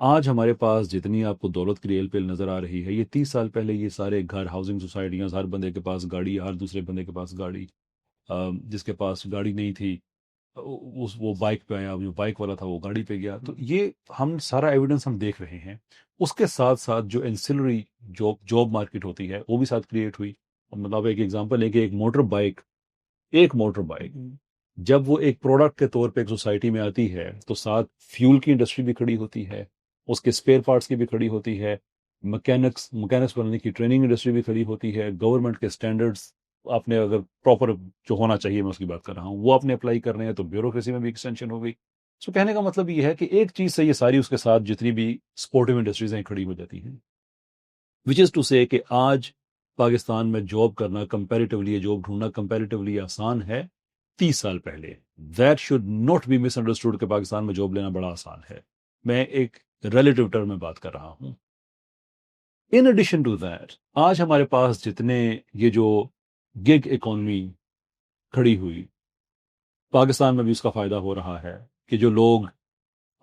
آج ہمارے پاس جتنی آپ کو دولت کی ریل پیل نظر آ رہی ہے، یہ 30 سال پہلے یہ سارے گھر، ہاؤسنگ سوسائٹیاں، ہر بندے کے پاس گاڑی، ہر دوسرے بندے کے پاس گاڑی. جس کے پاس گاڑی نہیں تھی وہ بائک پہ آیا، جو بائک والا تھا وہ گاڑی پہ گیا. تو یہ ہم سارا ایویڈنس ہم دیکھ رہے ہیں. اس کے ساتھ ساتھ جو انسلری جاب مارکیٹ ہوتی ہے وہ بھی ساتھ کریٹ ہوئی. مطلب ایک ایگزامپل ہے کہ ایک موٹر بائک جب وہ ایک پروڈکٹ کے طور پہ ایک سوسائٹی میں آتی ہے تو ساتھ فیول کی انڈسٹری بھی کھڑی ہوتی ہے، اس کے اسپیئر پارٹس کی بھی کھڑی ہوتی ہے، مکینکس بننے کی ٹریننگ انڈسٹری بھی کھڑی ہوتی ہے. گورنمنٹ کے سٹینڈرڈز آپ نے اگر پراپر جو ہونا چاہیے، میں اس کی بات کر رہا ہوں، وہ آپ نے اپلائی کر رہے ہیں تو بیوروکریسی میں بھی ایکسٹینشن ہو گئی. سو کہنے کا مطلب یہ ہے کہ ایک چیز سے یہ ساری اس کے ساتھ جتنی بھی سپورٹیو انڈسٹریز ہیں کھڑی ہو جاتی ہیں، وچ از ٹو سے کہ آج پاکستان میں جاب کرنا کمپیریٹیولی، جاب ڈھونڈنا کمپیریٹیولی آسان ہے 30 سال پہلے. That should not be misunderstood کہ پاکستان میں جاب لینا بڑا آسان ہے. میں ایک ریلیٹیو ٹرم میں بات کر رہا ہوں. ان ایڈیشن ٹو دیٹ، آج ہمارے پاس جتنے یہ جو گگ اکانومی کھڑی ہوئی، پاکستان میں بھی اس کا فائدہ ہو رہا ہے کہ جو لوگ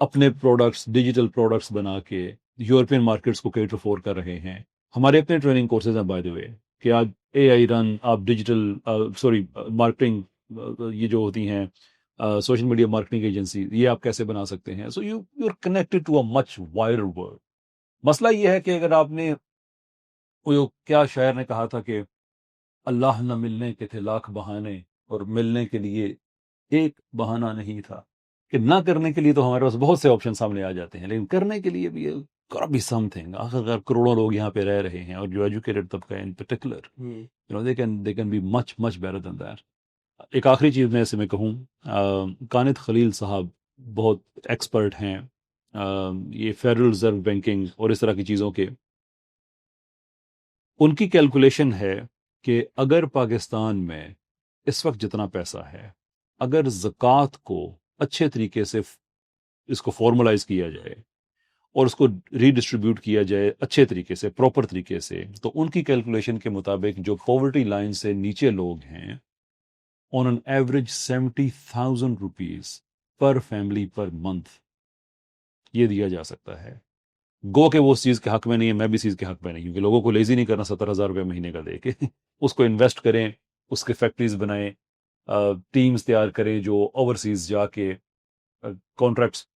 اپنے پروڈکٹس، ڈیجیٹل پروڈکٹس بنا کے یورپین مارکیٹس کو کیٹر فور کر رہے ہیں. ہمارے اپنے ٹریننگ کورسز ہیں بائی دی وے کہ آج AI رن، آپ ڈیجیٹل مارکیٹنگ، یہ جو ہوتی ہیں سوشل میڈیا مارکیٹنگ ایجنسی، یہ آپ کیسے بنا سکتے ہیں. So you are connected to a much wider world. مسئلہ یہ ہے کہ اگر آپ نے وہ کیا شاعر نے کہا تھا کہ اللہ نہ ملنے کے تھے لاکھ بہانے اور ملنے کے لیے ایک بہانہ نہیں تھا. کہ نہ کرنے کے لیے تو ہمارے پاس بہت سے آپشن سامنے آ جاتے ہیں، لیکن کرنے کے لیے بھی be something. آخر کروڑوں لوگ یہاں پہ رہ رہے ہیں، اور جو ایجوکیٹڈ طبقہ ہے in particular, they can be much better than that. ایک آخری چیز میں ایسے میں کہوں، کانت خلیل صاحب بہت ایکسپرٹ ہیں یہ فیڈرل ریزرو بینکنگ اور اس طرح کی چیزوں کے. ان کی کیلکولیشن ہے کہ اگر پاکستان میں اس وقت جتنا پیسہ ہے، اگر زکوٰۃ کو اچھے طریقے سے اس کو فارملائز کیا جائے اور اس کو ری ڈسٹریبیوٹ کیا جائے اچھے طریقے سے، پراپر طریقے سے، تو ان کی کیلکولیشن کے مطابق جو پاورٹی لائن سے نیچے لوگ ہیں، on an average 70,000 rupees per family per month یہ دیا جا سکتا ہے. گو کہ وہ اس چیز کے حق میں نہیں ہے، میں بھی اس چیز کے حق میں نہیں ہوں کہ لوگوں کو لیزی نہیں کرنا 70,000 روپے مہینے کا دے کے. اس کو انویسٹ کریں، اس کے فیکٹریز بنائیں، ٹیمز تیار کریں جو اوورسیز جا کے کانٹریکٹس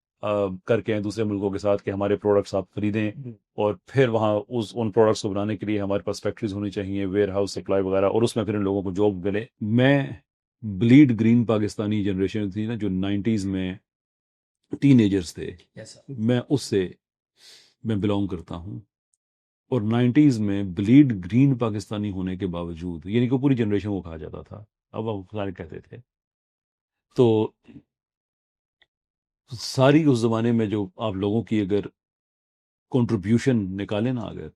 کر کے دوسرے ملکوں کے ساتھ کہ ہمارے پروڈکٹس آپ خریدیں، اور پھر وہاں ان پروڈکٹس کو بنانے کے لیے ہمارے پاس فیکٹریز ہونی چاہیے، ویئر ہاؤس سپلائی وغیرہ، اور اس میں پھر ان لوگوں کو جاب ملے. میں بلیڈ گرین پاکستانی جنریشن تھی نا جو 90s میں ٹین ایجرز تھے، میں اس سے میں بلانگ کرتا ہوں. اور 90s میں بلیڈ گرین پاکستانی ہونے کے باوجود، یعنی کہ پوری جنریشن کو کہا جاتا تھا، اب وہ سارے کہتے تھے، تو ساری اس زمانے میں جو آپ لوگوں کی اگر کنٹریبیوشن نکالیں نا، اگر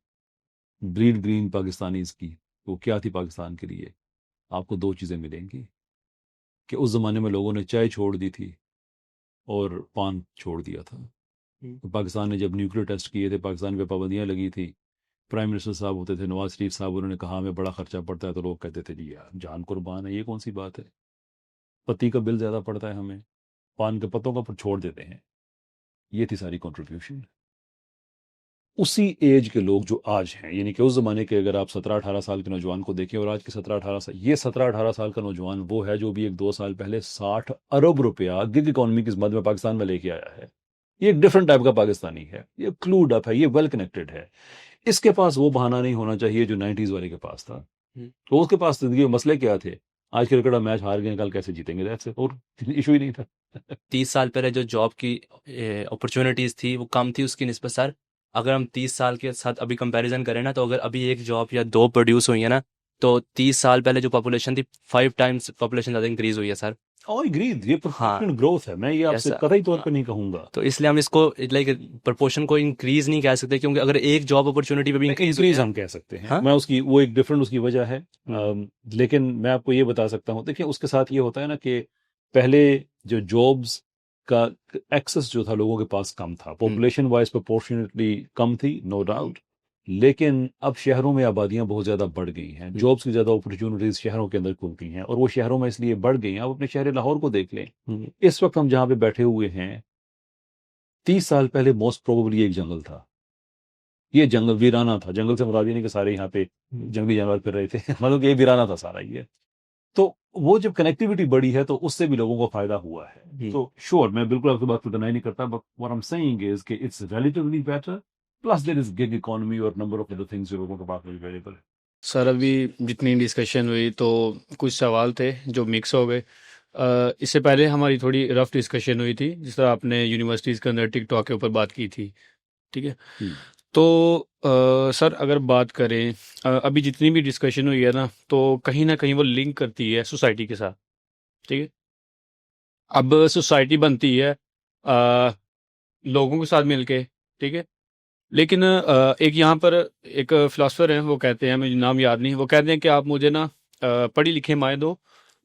بریڈ گرین پاکستانیز کی، وہ کیا تھی پاکستان کے لیے؟ آپ کو دو چیزیں ملیں گی کہ اس زمانے میں لوگوں نے چائے چھوڑ دی تھی اور پان چھوڑ دیا تھا. پاکستان نے جب نیوکلیر ٹیسٹ کیے تھے، پاکستان پہ پابندیاں لگی تھی، پرائم منسٹر صاحب ہوتے تھے نواز شریف صاحب، انہوں نے کہا ہمیں بڑا خرچہ پڑتا ہے، تو لوگ کہتے تھے جی یار جان قربان ہے، یہ کون سی بات ہے، پتی کا بل زیادہ پڑتا ہے ہمیں، پان کے پتوں کا پر چھوڑ دیتے ہیں. یہ تھی ساری کنٹریبیوشن. اسی ایج کے لوگ جو آج ہیں، یعنی کہ اس زمانے کے اگر آپ 17-18 سال کے نوجوان کو دیکھیں اور آج کے 17-18 سال، یہ 17-18 سال کا نوجوان وہ ہے جو بھی 1-2 سال پہلے 60 ارب روپیہ گگ اکانومی کی مد میں پاکستان میں لے کے آیا ہے. یہ ایک ڈفرنٹ ٹائپ کا پاکستانی ہے، یہ کلوڈ اپ ہے، یہ ویل کنیکٹڈ ہے. اس کے پاس وہ بہانہ نہیں ہونا چاہیے جو 90s والے کے پاس تھا. تو اس کے پاس زندگی میں مسئلے کیا تھے؟ آج کرکٹ کا میچ ہار گئے، کل کیسے جیتیں گے، اور ایشو ہی نہیں تھا. 30 سال پہلے جو جاب کی اپرچونیٹیز تھی وہ کم تھی اس کی نسبت. سر اگر ہم 30 سال کے ساتھ ابھی کمپیریزن کریں نا، تو اگر ابھی ایک جاب یا 2 پروڈیوس ہوئی ہے نا، تو 30 سال پہلے جو پاپولیشن تھی 5 ٹائمز پاپولیشن زیادہ انکریز ہوئی ہے سر. یہ پروپورشنل گروتھ ہے، میں یہ آپ سے قطعی طور پہ نہیں کہوں گا. تو اس لیے ہم اس کو لائک پرپورشن کو انکریز نہیں کہہ سکتے، کیونکہ اگر ایک جاب اپرچونیٹی پہ بھی انکریز ہم کہہ سکتے ہیں. میں اس کی وہ ایک ڈفرنٹ اس کی وجہ ہے، لیکن میں آپ کو یہ بتا سکتا ہوں، دیکھیں اس کے ساتھ یہ ہوتا ہے نا کہ پہلے جو جابس کا ایکسس جو تھا لوگوں کے پاس کم تھا، پاپولیشن وائز پرپورشنیٹلی کم تھی، نو ڈاؤٹ. لیکن اب شہروں میں آبادیاں بہت زیادہ بڑھ گئی ہیں، جابس کی زیادہ اپرچونیٹیز شہروں کے اندر کھل گئی ہیں، اور وہ شہروں میں اس لیے بڑھ گئی ہیں. آپ اپنے شہر لاہور کو دیکھ لیں، اس وقت ہم جہاں پہ بیٹھے ہوئے ہیں 30 سال پہلے موسٹ پروبیبلی ایک جنگل تھا. یہ جنگل ویرانہ تھا. جنگل سے مراد یہ نہیں کہ سارے یہاں پہ جنگلی جانور پھر رہے تھے، مطلب کہ یہ ویرانہ تھا سارا. یہ تو وہ جب کنیکٹیوٹی بڑی ہے تو اس سے بھی لوگوں کو فائدہ ہوا ہے. تو شور میں بالکل آپ کی بات کو ڈینائی نہیں کرتا، but what I am seeing is کہ it's relatively better, plus there is gig economy اور نمبر آف ادر تھنگز جو لوگوں کے پاس اویلیبل ہے. سر ابھی جتنی ڈسکشن ہوئی تو کچھ سوال تھے جو مکس ہو گئے. اس سے پہلے ہماری تھوڑی رف ڈسکشن ہوئی تھی، جس طرح آپ نے یونیورسٹیز کے اندر ٹک ٹاک کے اوپر بات کی تھی، ٹھیک ہے. تو سر اگر بات کریں ابھی جتنی بھی ڈسکشن ہوئی ہے نا، تو کہیں نہ کہیں وہ لنک کرتی ہے سوسائٹی کے ساتھ، ٹھیک ہے. اب سوسائٹی بنتی ہے لوگوں کے ساتھ مل کے، ٹھیک ہے. لیکن ایک یہاں پر ایک فلاسفر ہیں، وہ کہتے ہیں، مجھے نام یاد نہیں، وہ کہتے ہیں کہ آپ مجھے نا پڑھی لکھے مائیں دو،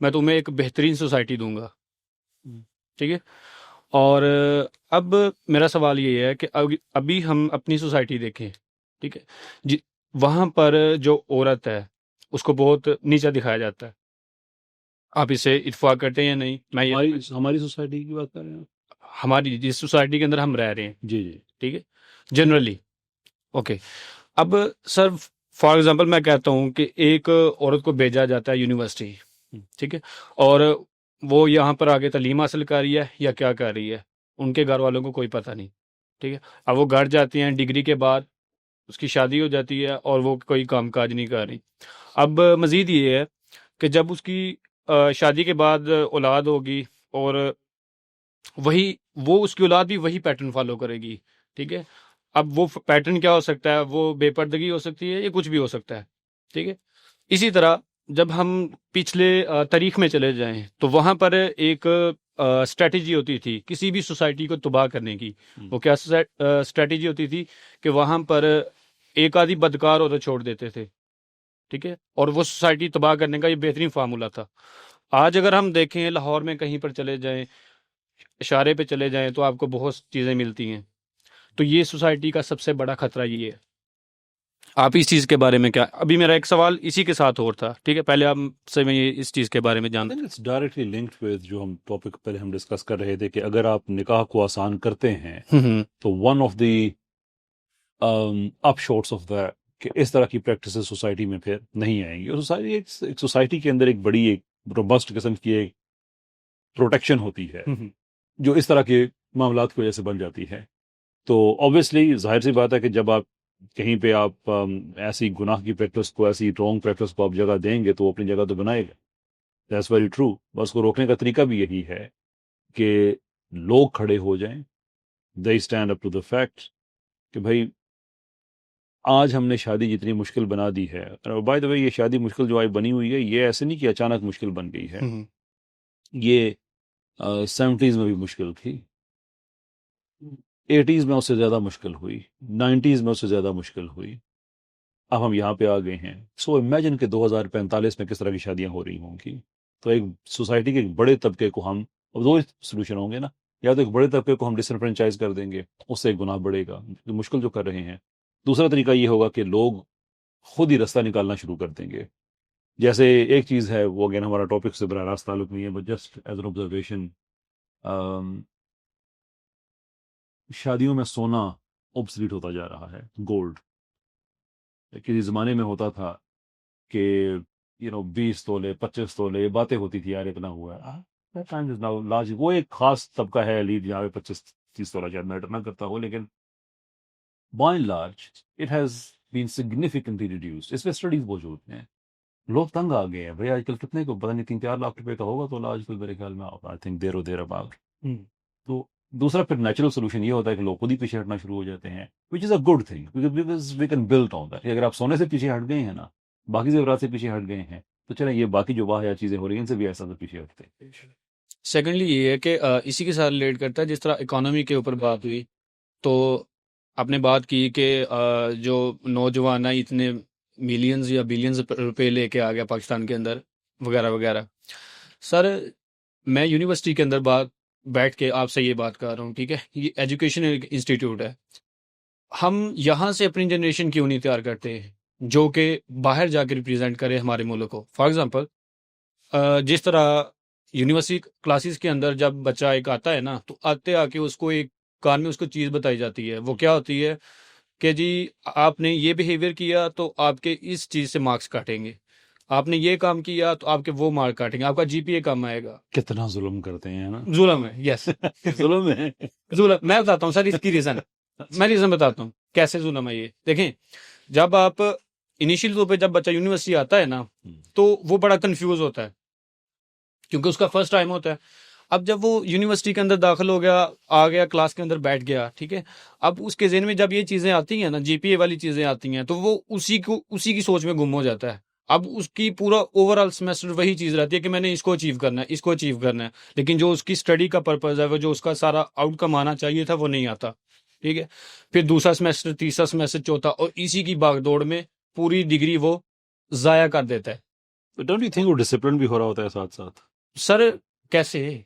میں تمہیں ایک بہترین سوسائٹی دوں گا، ٹھیک ہے. اور اب میرا سوال یہ ہے کہ ابھی ہم اپنی سوسائٹی دیکھیں، ٹھیک ہے، وہاں پر جو عورت ہے اس کو بہت نیچا دکھایا جاتا ہے. آپ اسے اتفاق کرتے ہیں یا نہیں؟ میں ہماری سوسائٹی کی بات کر رہے ہیں، ہماری جس سوسائٹی کے اندر ہم رہ رہے ہیں، جی، ٹھیک ہے، جنرلی. اوکے. اب سر فار ایگزامپل میں کہتا ہوں کہ ایک عورت کو بھیجا جاتا ہے یونیورسٹی، ٹھیک ہے، اور وہ یہاں پر آگے تعلیم حاصل کر رہی ہے یا کیا کر رہی ہے، ان کے گھر والوں کو کوئی پتہ نہیں، ٹھیک ہے. اب وہ گھر جاتی ہیں، ڈگری کے بعد اس کی شادی ہو جاتی ہے اور وہ کوئی کام کاج نہیں کر رہی. اب مزید یہ ہے کہ جب اس کی شادی کے بعد اولاد ہوگی، اور وہ اس کی اولاد بھی وہی پیٹرن فالو کرے گی، ٹھیک ہے. اب وہ پیٹرن کیا ہو سکتا ہے؟ وہ بے پردگی ہو سکتی ہے یا کچھ بھی ہو سکتا ہے، ٹھیک ہے. اسی طرح جب ہم پچھلے تاریخ میں چلے جائیں تو وہاں پر ایک اسٹریٹجی ہوتی تھی کسی بھی سوسائٹی کو تباہ کرنے کی. وہ کیا اسٹریٹجی ہوتی تھی کہ وہاں پر ایک آدھی بدکار عورت چھوڑ دیتے تھے، ٹھیک ہے، اور وہ سوسائٹی تباہ کرنے کا یہ بہترین فارمولہ تھا. آج اگر ہم دیکھیں لاہور میں کہیں پر چلے جائیں، اشارے پہ چلے جائیں، تو آپ کو بہت چیزیں ملتی ہیں. تو یہ سوسائٹی کا سب سے بڑا خطرہ یہ ہے. آپ اس چیز کے بارے میں کیا؟ ابھی میرا ایک سوال اسی کے ساتھ اور تھا، ٹھیک ہے، پہلے آپ سے میں اس چیز کے بارے میں جانتا ہوں. اٹس ڈائریکٹلی لنکڈ ود جو ہم ٹاپک پہلے ہم ڈسکس کر رہے تھے کہ اگر آپ نکاح کو آسان کرتے ہیں تو one of the upshots of the کہ اس طرح کی پریکٹسز سوسائٹی میں پھر نہیں آئیں گی. اور ایک سوسائٹی کے اندر ایک بڑی ایک روبسٹ قسم کی ایک پروٹیکشن ہوتی ہے جو اس طرح کے معاملات کی وجہ سے بن جاتی ہے. تو آبویسلی ظاہر سی بات ہے کہ جب آپ کہیں پہ آپ ایسی گناہ کی پریکٹس کو، ایسی رانگ پریکٹس کو آپ جگہ دیں گے تو وہ اپنی جگہ تو بنائے گا. That's very true. بس کو روکنے کا طریقہ بھی یہی ہے کہ لوگ کھڑے ہو جائیں، they stand up to the fact کہ بھائی آج ہم نے شادی جتنی مشکل بنا دی ہے. بائی دا وے یہ شادی مشکل جو آج بنی ہوئی ہے، یہ ایسے نہیں کہ اچانک مشکل بن گئی ہے. یہ 70s میں بھی مشکل تھی، 80s میں اس سے زیادہ مشکل ہوئی، 90s میں اس سے زیادہ مشکل ہوئی. اب ہم یہاں پہ آ گئے ہیں. سو امیجن کہ 2045 میں کس طرح کی شادیاں ہو رہی ہوں گی. تو ایک سوسائٹی کے ایک بڑے طبقے کو ہم، اب دو سولوشن ہوں گے نا، یا تو ایک بڑے طبقے کو ہم ڈس انفرینچائز کر دیں گے، اس سے ایک گناہ بڑھے گا، مشکل جو کر رہے ہیں. دوسرا طریقہ یہ ہوگا کہ لوگ خود ہی رستہ نکالنا شروع کر دیں گے. جیسے ایک چیز ہے، وہ اگین ہمارا ٹاپک سے براہ راست تعلق نہیں ہے، but just as an observation, شادیوں میں سونا اوبسلیٹ ہوتا جا رہا ہے. گولڈ کسی زمانے میں ہوتا تھا کہ 20 تولے 25 تولے، یہ باتیں ہوتی تھی یار اتنا ہوا ہے. وہ ایک خاص طبقہ ہے لیڈ جہاں پہ 25-30 تولہ شاید میٹر نہ کرتا ہو، لیکن by and large it has been significantly reduced. اس پہ اسٹڈیز موجود ہیں. لوگ تنگ آ گئے ہیں بھائی، آج کل کتنے کو پتہ نہیں 3-4 لاکھ روپے کا ہوگا تو آج کل میرے خیال میں آئی تھنک دیر اباؤٹ. تو دوسرا پھر نیچرل سولوشن یہ ہوتا ہے کہ لوگ خود ہی پیچھے ہٹنا شروع ہو جاتے ہیں، which is a good thing because we can build on that. اگر آپ سونے سے پیچھے ہٹ گئے ہیں نا، باقی زیورات سے پیچھے ہٹ گئے ہیں، تو چلیں یہ باقی جو واہ یا چیزیں ہو رہی ہیں ان سے بھی ایسا سے پیچھے ہٹتے ہیں. سیکنڈلی یہ ہے کہ اسی کے ساتھ ریلیٹ کرتا ہے، جس طرح اکانومی کے اوپر بات ہوئی تو آپ نے بات کی کہ جو نوجوان ہیں اتنے ملینز یا بلینز روپے لے کے آ گیا پاکستان کے اندر وغیرہ وغیرہ. سر میں یونیورسٹی کے اندر بیٹھ کے آپ سے یہ بات کر رہا ہوں، ٹھیک ہے، یہ ایجوکیشن انسٹیٹیوٹ ہے. ہم یہاں سے اپنی جنریشن کیوں نہیں تیار کرتے جو کہ باہر جا کے ریپرزینٹ کرے ہمارے ملک کو؟ فار ایگزامپل جس طرح یونیورسٹی کلاسز کے اندر جب بچہ ایک آتا ہے نا، تو آتے آ کے اس کو ایک کان میں اس کو چیز بتائی جاتی ہے. وہ کیا ہوتی ہے کہ جی آپ نے یہ بیہیویئر کیا تو آپ کے اس چیز سے مارکس کاٹیں گے، آپ نے یہ کام کیا تو آپ کے وہ مارک کاٹیں گے، آپ کا GPA کم آئے گا. کتنا ظلم کرتے ہیں نا. ظلم ہے، یس ظلم ہے. ظلم. میں بتاتا ہوں سر اس کی ریزن، میں ریزن بتاتا ہوں کیسے ظلم ہے یہ. دیکھیں، جب آپ انیشیل طور پہ جب بچہ یونیورسٹی آتا ہے نا تو وہ بڑا کنفیوز ہوتا ہے کیونکہ اس کا فرسٹ ٹائم ہوتا ہے. اب جب وہ یونیورسٹی کے اندر داخل ہو گیا، آ گیا کلاس کے اندر بیٹھ گیا، ٹھیک ہے، اب اس کے ذہن میں جب یہ چیزیں آتی ہیں نا، GPA والی چیزیں آتی ہیں، تو وہ اسی کی سوچ میں گم ہو جاتا ہے. اب اس کی پورا اوور آل سیمسٹر وہی چیز رہتی ہے کہ میں نے اس کو اچیو کرنا ہے، اس کو اچیو کرنا ہے، لیکن جو اس کی اسٹڈی کا پرپز ہے، وہ جو اس کا سارا آؤٹ کم آنا چاہیے تھا وہ نہیں آتا. ٹھیک ہے، پھر دوسرا سیمسٹر، تیسرا سیمسٹر، چوتھا، اور اسی کی باغ دوڑ میں پوری ڈگری وہ ضائع کر دیتا ہے. ڈونٹ یو تھنک وہ ڈسپلن بھی ہو رہا ہوتا ہے ساتھ ساتھ؟ سر کیسے؟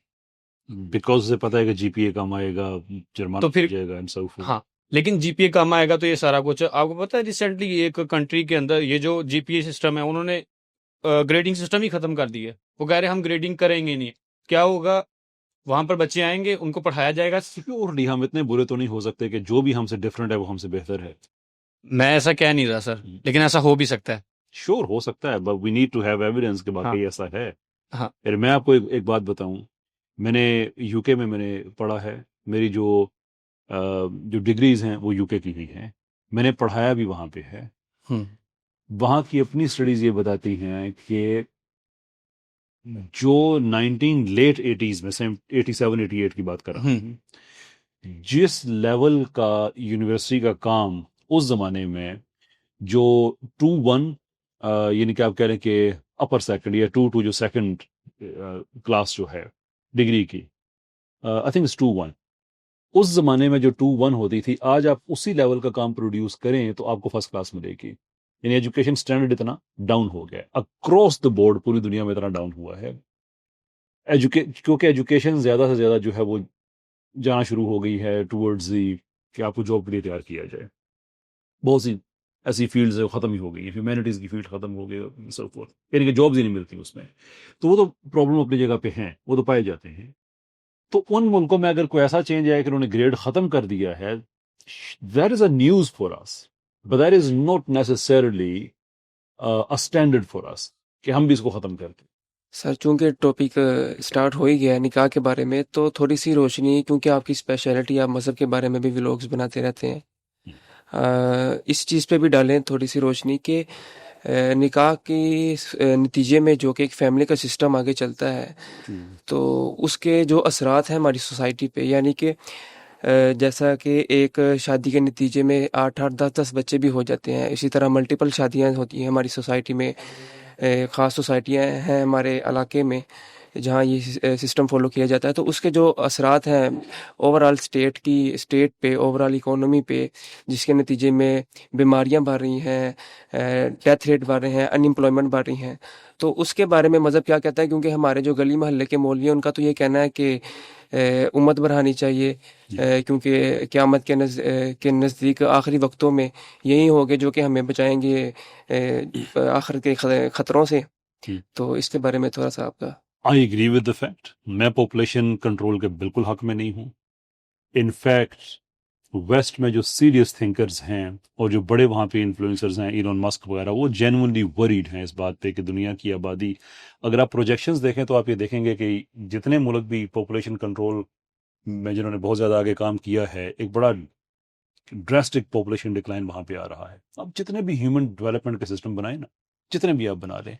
بیکاز اسے پتہ ہے کہ GPA کم آئے گا، جرمانہ تو پھر ہو جائے گا اینڈ سو فورتھ. ہاں، لیکن GPA کم آئے گا تو یہ سارا کچھ آپ کو پتہ ہے. ریسنٹلی ایک کنٹری کے اندر یہ جو GPA سسٹم ہے، انہوں نے گریڈنگ سسٹم ہی ختم کر دیا ہے. وہ کہہ رہے ہیں ہم گریڈنگ کریں گے نہیں. کیا ہوگا؟ وہاں پر بچے آئیں گے، ان کو پڑھایا جائے گا. پیورلی ہم اتنے برے تو نہیں ہو سکتے کہ جو بھی ہم سے ڈفرینٹ ہے وہ ہم سے بہتر ہے. میں ایسا کہہ نہیں رہا سر، لیکن ایسا ہو بھی سکتا ہے. شور ہو سکتا ہے، but we need to have evidence کہ واقعی ایسا ہے. ہاں. پھر میں آپ کو ایک بات بتاؤں، میں نے UK میں میں نے پڑھا ہے. میری جو ڈگریز ہیں وہ UK کی ہی ہیں. میں نے پڑھایا بھی وہاں پہ ہے. وہاں کی اپنی اسٹڈیز یہ بتاتی ہیں کہ جو 19 لیٹ 80s میں 87-88 کی بات کر رہا ہوں، جس لیول کا یونیورسٹی کا کام اس زمانے میں، جو 2-1 یعنی کہ آپ کہہ رہے ہیں کہ اپر سیکنڈ یا 2-2 جو سیکنڈ کلاس جو ہے ڈگری کی، آئی تھنک اٹس 2-1. اس زمانے میں جو 2-1 ہوتی تھی، آج آپ اسی لیول کا کام پروڈیوس کریں تو آپ کو فرسٹ کلاس ملے گی. یعنی ایجوکیشن اسٹینڈرڈ اتنا ڈاؤن ہو گیا اکراس دا بورڈ، پوری دنیا میں اتنا ڈاؤن ہوا ہے. کیونکہ ایجوکیشن زیادہ سے زیادہ جو ہے وہ جانا شروع ہو گئی ہے ٹورڈز دی کہ آپ کو جاب کے لیے تیار کیا جائے. بہت سی ایسی فیلڈز ختم ہی ہو گئی ہیں، ہیومینٹیز کی فیلڈ ختم ہو گئی، سو فورتھ، یعنی کہ جابز ہی نہیں ملتی اس میں. تو وہ تو پرابلم اپنی جگہ پہ ہیں، وہ تو پائے جاتے ہیں. تو ان ملکوں میں اگر کوئی ایسا چینج آئے کہ انہوں نے گریڈ ختم کر دیا ہے، that is a news for us, but that is not necessarily a standard for us کہ ہم بھی اس کو ختم کر دیں. سر چونکہ ٹاپک سٹارٹ ہو ہی گیا ہے نکاح کے بارے میں، تو تھوڑی سی روشنی، کیونکہ آپ کی اسپیشلٹی، آپ مذہب کے بارے میں بھی ولاگز بناتے رہتے ہیں، اس چیز پہ بھی ڈالیں تھوڑی سی روشنی کہ نکاح کی نتیجے میں جو کہ ایک فیملی کا سسٹم آگے چلتا ہے، تو اس کے جو اثرات ہیں ہماری سوسائٹی پہ، یعنی کہ جیسا کہ ایک شادی کے نتیجے میں 8-8 10-10 بچے بھی ہو جاتے ہیں، اسی طرح ملٹیپل شادیاں ہوتی ہیں ہماری سوسائٹی میں، خاص سوسائٹیاں ہیں ہمارے علاقے میں. جہاں یہ سسٹم فالو کیا جاتا ہے، تو اس کے جو اثرات ہیں اوور آل اسٹیٹ پہ، اوور آل اکانومی پہ، جس کے نتیجے میں بیماریاں بڑھ رہی ہیں، ڈیتھ ریٹ بڑھ رہے ہیں، ان امپلائمنٹ بڑھ رہی ہیں، تو اس کے بارے میں مذہب کیا کہتا ہے؟ کیونکہ ہمارے جو گلی محلے کے مولوی ہیں ان کا تو یہ کہنا ہے کہ امت بڑھانی چاہیے، کیونکہ قیامت کے نزدیک آخری وقتوں میں یہی ہوگے جو کہ ہمیں بچائیں گے آخر کے خطروں سے. تو اس کے بارے میں تھوڑا سا آپ کا. I agree with the fact. میں پاپولیشن کنٹرول کے بالکل حق میں نہیں ہوں. ان فیکٹ ویسٹ میں جو سیریس تھنکرز ہیں اور جو بڑے وہاں پہ انفلوئنسرز ہیں، ایلون مسک وغیرہ، وہ جینونلی وریڈ ہیں اس بات پہ کہ دنیا کی آبادی، اگر آپ پروجیکشنز دیکھیں تو آپ یہ دیکھیں گے کہ جتنے ملک بھی پاپولیشن کنٹرول میں جنہوں نے بہت زیادہ آگے کام کیا ہے، ایک بڑا ڈراسٹک پاپولیشن ڈکلائن وہاں پہ آ رہا ہے. اب جتنے بھی ہیومن ڈیولپمنٹ کے سسٹم بنائیں نا، جتنے بھی آپ بنا لیں،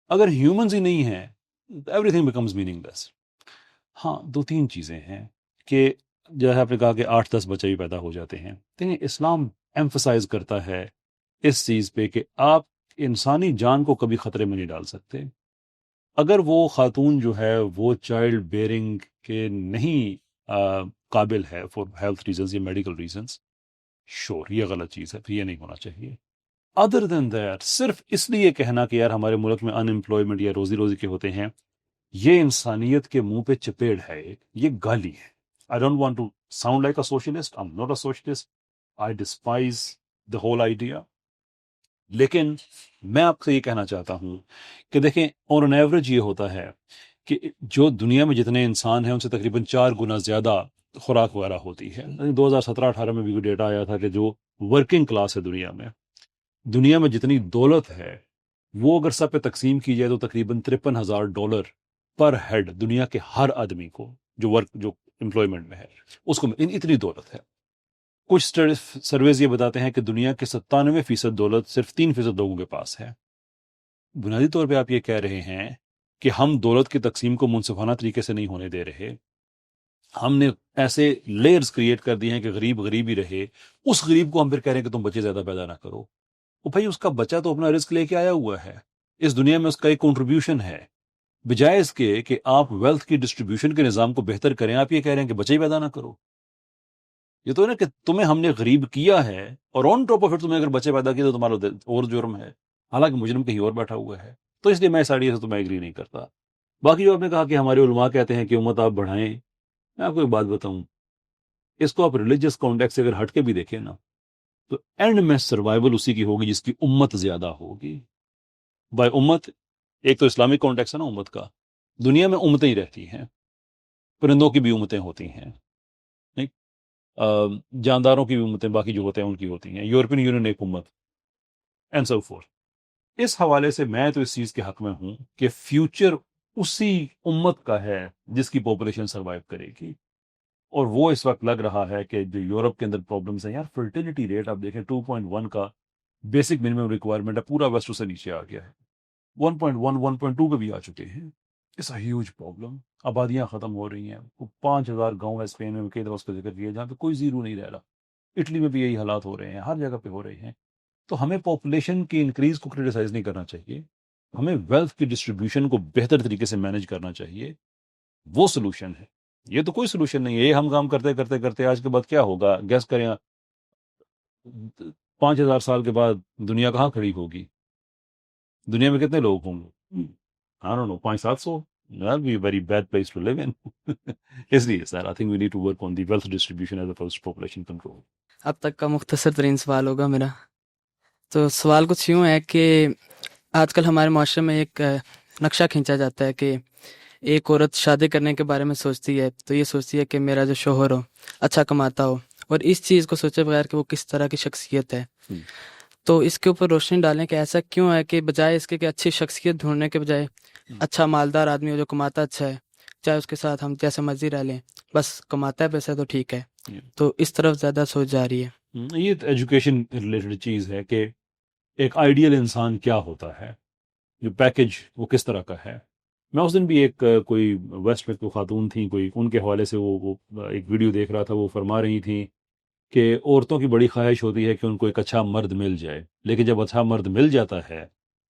اگر ہیومنز ہی نہیں ہیں، ایوری تھنگ بیکمز میننگ لیس. ہاں، 2-3 چیزیں ہیں کہ جیسے آپ نے کہا کہ 8-10 بچے بھی پیدا ہو جاتے ہیں. دیکھیں، اسلام ایمفسائز کرتا ہے اس چیز پہ کہ آپ انسانی جان کو کبھی خطرے میں نہیں ڈال سکتے. اگر وہ خاتون جو ہے وہ چائلڈ بیئرنگ کے نہیں قابل ہے فار ہیلتھ ریزنز یا میڈیکل ریزنز، شور یہ غلط چیز ہے، پھر یہ نہیں ہونا چاہیے. ادر دین دیٹ، صرف اس لیے کہنا کہ یار ہمارے ملک میں ان امپلائمنٹ یا روزی کے ہوتے ہیں، یہ انسانیت کے منہ پہ چپیڑ ہے، یہ گالی ہے. I don't want to sound like a socialist. I'm not a socialist. I despise the whole idea. لیکن میں آپ سے یہ کہنا چاہتا ہوں کہ دیکھیں، on an average یہ ہوتا ہے کہ جو دنیا میں جتنے انسان ہیں ان سے تقریباً 4 گنا زیادہ خوراک وغیرہ ہوتی ہے. 2017-18 میں بھی کوئی ڈیٹا آیا تھا کہ جو ورکنگ کلاس ہے دنیا میں جتنی دولت ہے وہ اگر سب پہ تقسیم کی جائے تو تقریباً $53,000 پر ہیڈ دنیا کے ہر آدمی کو جو امپلائمنٹ میں ہے اس کو اتنی دولت ہے. کچھ سرویز یہ بتاتے ہیں کہ دنیا کے 97% دولت صرف 3% لوگوں کے پاس ہے. بنیادی طور پہ آپ یہ کہہ رہے ہیں کہ ہم دولت کی تقسیم کو منصفانہ طریقے سے نہیں ہونے دے رہے. ہم نے ایسے لیئرز کریٹ کر دی ہیں کہ غریب ہی رہے. اس غریب کو ہم پھر کہہ رہے ہیں کہ تم بچے زیادہ پیدا نہ کرو. وہ بھائی اس کا بچہ تو اپنا رزق لے کے آیا ہوا ہے، اس دنیا میں اس کا ایک کنٹریبیوشن ہے. بجائے اس کے کہ آپ ویلتھ کی ڈسٹریبیوشن کے نظام کو بہتر کریں، آپ یہ کہہ رہے ہیں کہ بچے ہی پیدا نہ کرو. یہ تو ہے نا کہ تمہیں ہم نے غریب کیا ہے اور آن ٹاپ آف اٹ تمہیں اگر بچے پیدا کیے تو تمہارا اور جرم ہے، حالانکہ مجرم کہیں اور بیٹھا ہوا ہے. تو اس لیے میں اس آئیڈیا سے تو میں ایگری نہیں کرتا. باقی جو آپ نے کہا کہ ہمارے علماء کہتے ہیں کہ امت آپ بڑھائیں، میں آپ کو ایک بات بتاؤں، اس کو آپ ریلیجس کانٹیکس سے اگر ہٹ کے بھی دیکھیں نا تو اینڈ میں سروائیول اسی کی ہوگی جس کی امت زیادہ ہوگی. بائی امت ایک تو اسلامک کانٹیکس ہے نا امت کا. دنیا میں امتیں ہی رہتی ہیں، پرندوں کی بھی امتیں ہوتی ہیں، جانداروں کی بھی امتیں باقی جو ہوتے ہیں ان کی ہوتی ہیں، یورپین یونین ایک امت اینڈ سو فورتھ. اس حوالے سے میں تو اس چیز کے حق میں ہوں کہ فیوچر اسی امت کا ہے جس کی پاپولیشن سروائیو کرے گی. اور وہ اس وقت لگ رہا ہے کہ جو یورپ کے اندر پرابلمس ہیں، یار فرٹیلیٹی ریٹ آپ دیکھیں 2.1 کا بیسک منیمم ریکوائرمنٹ ہے، پورا ویسٹ سے نیچے آ گیا ہے. 1.1 1.2 پہ بھی آ چکے ہیں. It's a huge problem. آبادیاں ختم ہو رہی ہیں. 5,000 گاؤں ہے اسپین میں، کئی دفعہ اس کا ذکر کیا، جہاں پہ کوئی زیرو نہیں رہ رہا. اٹلی میں بھی یہی حالات ہو رہے ہیں، ہر جگہ پہ ہو رہے ہیں. تو ہمیں پاپولیشن کی انکریز کو کرٹیسائز نہیں کرنا چاہیے، ہمیں ویلتھ کی ڈسٹریبیوشن کو بہتر طریقے سے مینیج کرنا چاہیے. وہ سلوشن ہے، یہ تو کوئی سلوشن نہیں ہے. یہ ہم کام کرتے کرتے کرتے آج کے بعد کیا ہوگا؟ گیس کریں، 5,000 سال کے بعد دنیا کہاں کھڑی ہوگی؟ دنیا میں کتنے لوگ ہوں گے؟ I don't know, 500-700. That'll be a very bad place to live in. اس لیے سر I think we need to work on the wealth distribution as opposed to population control. اب تک کا مختصر ترین سوال ہوگا میرا. تو سوال کچھ یوں ہے کہ آج کل ہمارے معاشرے میں ایک نقشہ کھینچا جاتا ہے کہ ایک عورت شادی کرنے کے بارے میں سوچتی ہے تو یہ سوچتی ہے کہ میرا جو شوہر ہو اچھا کماتا ہو، اور اس چیز کو سوچے بغیر کہ وہ کس طرح کی شخصیت ہے. تو اس کے اوپر روشنی ڈالیں کہ ایسا کیوں ہے کہ بجائے اس کے کہ اچھی شخصیت ڈھونڈنے کے بجائے اچھا مالدار آدمی ہو جو کماتا اچھا ہے، چاہے اس کے ساتھ ہم جیسے مرضی رہ لیں، بس کماتا ہے پیسہ تو ٹھیک ہے. تو اس طرف زیادہ سوچ جا رہی ہے. یہ ایجوکیشن ریلیٹڈ چیز ہے کہ ایک آئیڈیل انسان کیا ہوتا ہے، جو پیکج وہ کس طرح کا ہے. میں اس دن بھی ایک کوئی ویسٹ میں کوئی خاتون تھیں، کوئی ان کے حوالے سے وہ ایک ویڈیو دیکھ رہا تھا. وہ فرما رہی تھیں کہ عورتوں کی بڑی خواہش ہوتی ہے کہ ان کو ایک اچھا مرد مل جائے، لیکن جب اچھا مرد مل جاتا ہے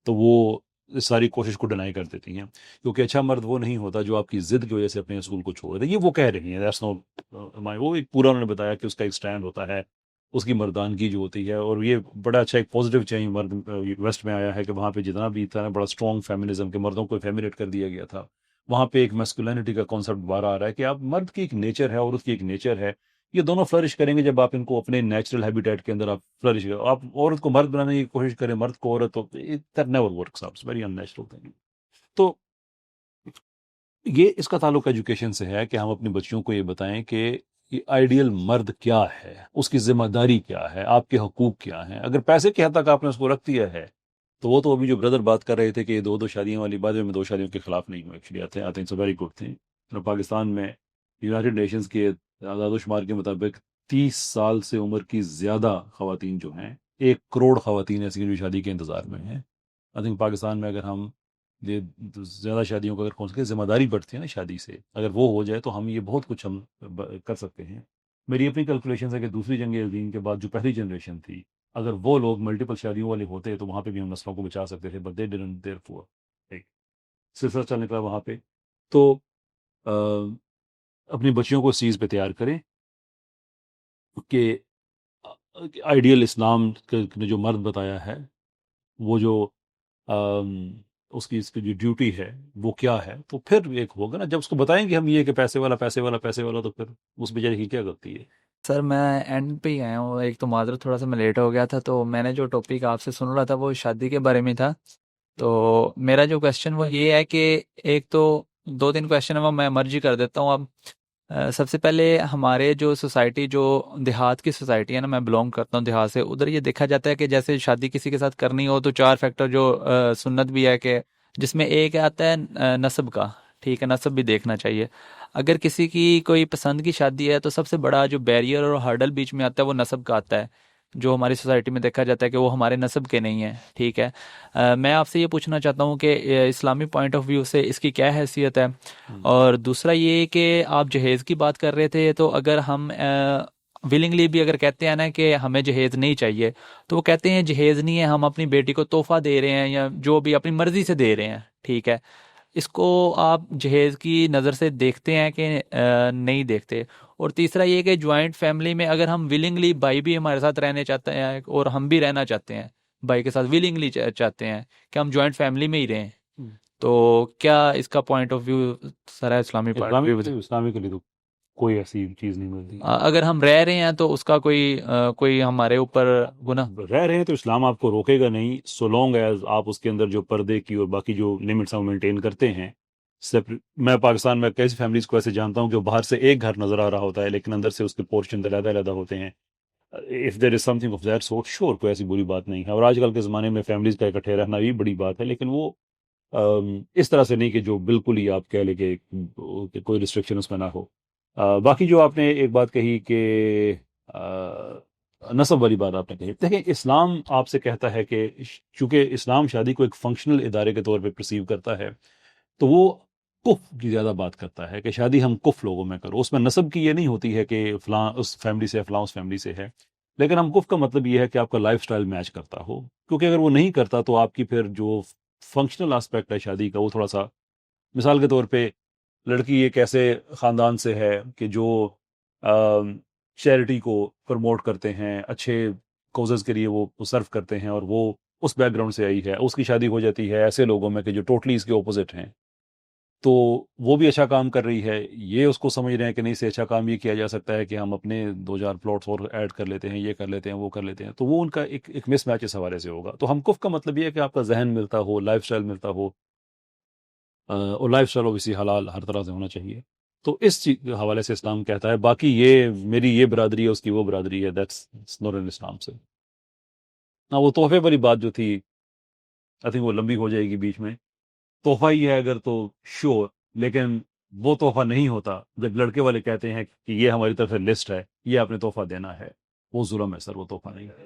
تو وہ اس ساری کوشش کو ڈینائی کر دیتی ہیں، کیونکہ اچھا مرد وہ نہیں ہوتا جو آپ کی ضد کی وجہ سے اپنے اصول کو چھوڑ دے. یہ وہ کہہ رہی ہیں، that's not وہ ایک پورا انہوں نے بتایا کہ اس کا ایک سٹینڈ ہوتا ہے، اس کی مردانگی جو ہوتی ہے. اور یہ بڑا اچھا ایک پازیٹیو چینج مرد ویسٹ میں آیا ہے کہ وہاں پہ جتنا بھی تھا بڑا اسٹرانگ فیمنزم کے مردوں کو فیمینیٹ کر دیا گیا تھا، وہاں پہ ایک میسکولینٹی کا کانسیپٹ باہر آ رہا ہے کہ آپ مرد کی ایک نیچر ہے اور اس کی ایک نیچر ہے، یہ دونوں فلرش کریں گے جب آپ ان کو اپنے نیچرل ہیبیٹیٹ کے اندر آپ فلرش کریں. آپ عورت کو مرد بنانے کی کوشش کریں، مرد کو عورت، تو that never works out. It's very unnatural thing. تو یہ اس کا تعلق ایجوکیشن سے ہے کہ ہم اپنے بچوں کو یہ بتائیں کہ یہ آئیڈیل مرد کیا ہے، اس کی ذمہ داری کیا ہے، آپ کے حقوق کیا ہیں. اگر پیسے کے حد تک آپ نے اس کو رکھ دیا ہے تو وہ تو ابھی جو بردر بات کر رہے تھے کہ یہ دو شادیوں والی بات میں 2 شادیوں کے خلاف نہیں ہوں. ایکچولی آتے ہیں it's very good thing. Pakistan میں یونائٹڈ نیشنز کے اعداد و شمار کے مطابق 30 سال سے عمر کی زیادہ خواتین جو ہیں، 1 کروڑ خواتین ایسی ہیں جو شادی کے انتظار میں ہیں. آئی تھنک پاکستان میں اگر ہم یہ زیادہ شادیوں کو اگر کون سی ذمہ داری بڑھتی ہے نا شادی سے، اگر وہ ہو جائے تو ہم یہ بہت کچھ ہم کر سکتے ہیں. میری اپنی کیلکولیشن ہے کہ دوسری جنگ عظیم کے بعد جو پہلی جنریشن تھی، اگر وہ لوگ ملٹیپل شادیوں والے ہوتے تو وہاں پہ بھی ہم نسلوں کو بچا سکتے تھے. بٹ دے ڈڈنٹ، دیئرفور ایک سلسلہ چل نکلا وہاں پہ. تو اپنی بچیوں کو اس چیز پہ تیار کریں کہ آئیڈیل اسلام نے جو مرد بتایا ہے، وہ جو اس کی جو ڈیوٹی ہے وہ کیا ہے. تو پھر ایک ہوگا نا جب اس کو بتائیں گے ہم یہ کہ پیسے والا پیسے والا پیسے والا، تو پھر اس بیچارے کی کیا غلطی ہے. سر میں اینڈ پہ ہی آیا ہوں. ایک تو معذرت، تھوڑا سا میں لیٹ ہو گیا تھا، تو میں نے جو ٹاپک آپ سے سن رہا تھا وہ شادی کے بارے میں تھا. تو میرا جو کویشچن وہ یہ ہے کہ ایک تو 2-3 کویشچن ہے وہ میں مرجی کر دیتا ہوں. اب سب سے پہلے ہمارے جو سوسائٹی، جو دیہات کی سوسائٹی ہے نا، میں بلونگ کرتا ہوں دیہات سے، ادھر یہ دیکھا جاتا ہے کہ جیسے شادی کسی کے ساتھ کرنی ہو تو 4 فیکٹر جو سنت بھی ہے کہ جس میں ایک آتا ہے نسب کا. ٹھیک ہے، نسب بھی دیکھنا چاہیے. اگر کسی کی کوئی پسند کی شادی ہے تو سب سے بڑا جو بیریئر اور ہرڈل بیچ میں آتا ہے وہ نسب کا آتا ہے، جو ہماری سوسائٹی میں دیکھا جاتا ہے کہ وہ ہمارے نسب کے نہیں ہیں. ٹھیک ہے، میں آپ سے یہ پوچھنا چاہتا ہوں کہ اسلامی پوائنٹ آف ویو سے اس کی کیا حیثیت ہے. اور دوسرا یہ کہ آپ جہیز کی بات کر رہے تھے، تو اگر ہم ولنگلی بھی اگر کہتے ہیں نا کہ ہمیں جہیز نہیں چاہیے، تو وہ کہتے ہیں جہیز نہیں ہے، ہم اپنی بیٹی کو تحفہ دے رہے ہیں یا جو بھی اپنی مرضی سے دے رہے ہیں. ٹھیک ہے، اس کو آپ جہیز کی نظر سے دیکھتے ہیں کہ نہیں دیکھتے. اور تیسرا یہ کہ جوائنٹ فیملی میں اگر ہم ولنگلی، بھائی بھی ہمارے ساتھ رہنے چاہتے ہیں اور ہم بھی رہنا چاہتے ہیں، بھائی کے ساتھ ولنگلی چاہتے ہیں کہ ہم جوائنٹ فیملی میں ہی رہیں، تو کیا اس کا پوائنٹ آف ویو سر ہے اسلامی پوائنٹ آف ویو؟ اسلامی کے لیے تو کوئی ایسی چیز نہیں ملتی. اگر ہم رہ رہے ہیں تو اس کا کوئی ہمارے اوپر گناہ رہ رہے ہیں تو اسلام آپ کو روکے گا نہیں، سو لانگ ایز آپ اس کے اندر جو پردے کی اور باقی جو لمٹس ہیں وہ مینٹین کرتے ہیں. میں پاکستان میں کیسی فیملیز کو ایسے جانتا ہوں کہ باہر سے ایک گھر نظر آ رہا ہوتا ہے لیکن اندر سے اس کے پورشن علیحدہ علیحدہ ہوتے ہیں. If there is some thing of that sort, شور کوئی ایسی بری بات نہیں ہے. اور آج کل کے زمانے میں فیملیز کا اکٹھے رہنا بھی بڑی بات ہے، لیکن وہ اس طرح سے نہیں کہ جو بالکل ہی آپ کہہ لیں کہ کوئی ریسٹرکشن اس میں نہ ہو. باقی جو آپ نے ایک بات کہی کہ نسب والی بات آپ نے کہی، دیکھیں اسلام آپ سے کہتا ہے کہ چونکہ اسلام شادی کو ایک فنکشنل ادارے کے طور پہ پرسیو کرتا ہے، تو وہ کف کی زیادہ بات کرتا ہے کہ شادی ہم کف لوگوں میں کرو. اس میں نسب کی یہ نہیں ہوتی ہے کہ فلاں اس فیملی سے، فلاں اس فیملی سے ہے، لیکن ہم کف کا مطلب یہ ہے کہ آپ کا لائف سٹائل میچ کرتا ہو. کیونکہ اگر وہ نہیں کرتا تو آپ کی پھر جو فنکشنل آسپیکٹ ہے شادی کا وہ تھوڑا سا، مثال کے طور پہ لڑکی ایک ایسے خاندان سے ہے کہ جو چیریٹی کو پروموٹ کرتے ہیں، اچھے کوزز کے لیے وہ سرو کرتے ہیں، اور وہ اس بیک گراؤنڈ سے آئی ہے، اس کی شادی ہو جاتی ہے ایسے لوگوں میں کہ جو ٹوٹلی اس کے اپوزٹ ہیں، تو وہ بھی اچھا کام کر رہی ہے. یہ اس کو سمجھ رہے ہیں کہ نہیں، سے اچھا کام یہ کیا جا سکتا ہے کہ ہم اپنے 2-4 پلاٹس اور ایڈ کر لیتے ہیں، یہ کر لیتے ہیں، وہ کر لیتے ہیں. تو وہ ان کا ایک مس میچ اس حوالے سے ہوگا. تو ہم کف کا مطلب یہ ہے کہ آپ کا ذہن ملتا ہو، لائف سٹائل ملتا ہو، اور لائف سٹائل اوبیسلی حلال ہر طرح سے ہونا چاہیے. تو اس چیز حوالے سے اسلام کہتا ہے. باقی یہ میری یہ برادری ہے، اس کی وہ برادری ہے، دیٹس ناٹ ان اسلام سے. نہ وہ تحفے والی بات جو تھی، آئی تھنک وہ لمبی ہو جائے گی بیچ میں. تحفہ ہی ہے اگر تو شور، لیکن وہ تحفہ نہیں ہوتا جب لڑکے والے کہتے ہیں کہ یہ ہماری طرف سے لسٹ ہے، یہ آپ نے تحفہ دینا ہے. وہ ظلم ہے سر، وہ تحفہ نہیں ہے.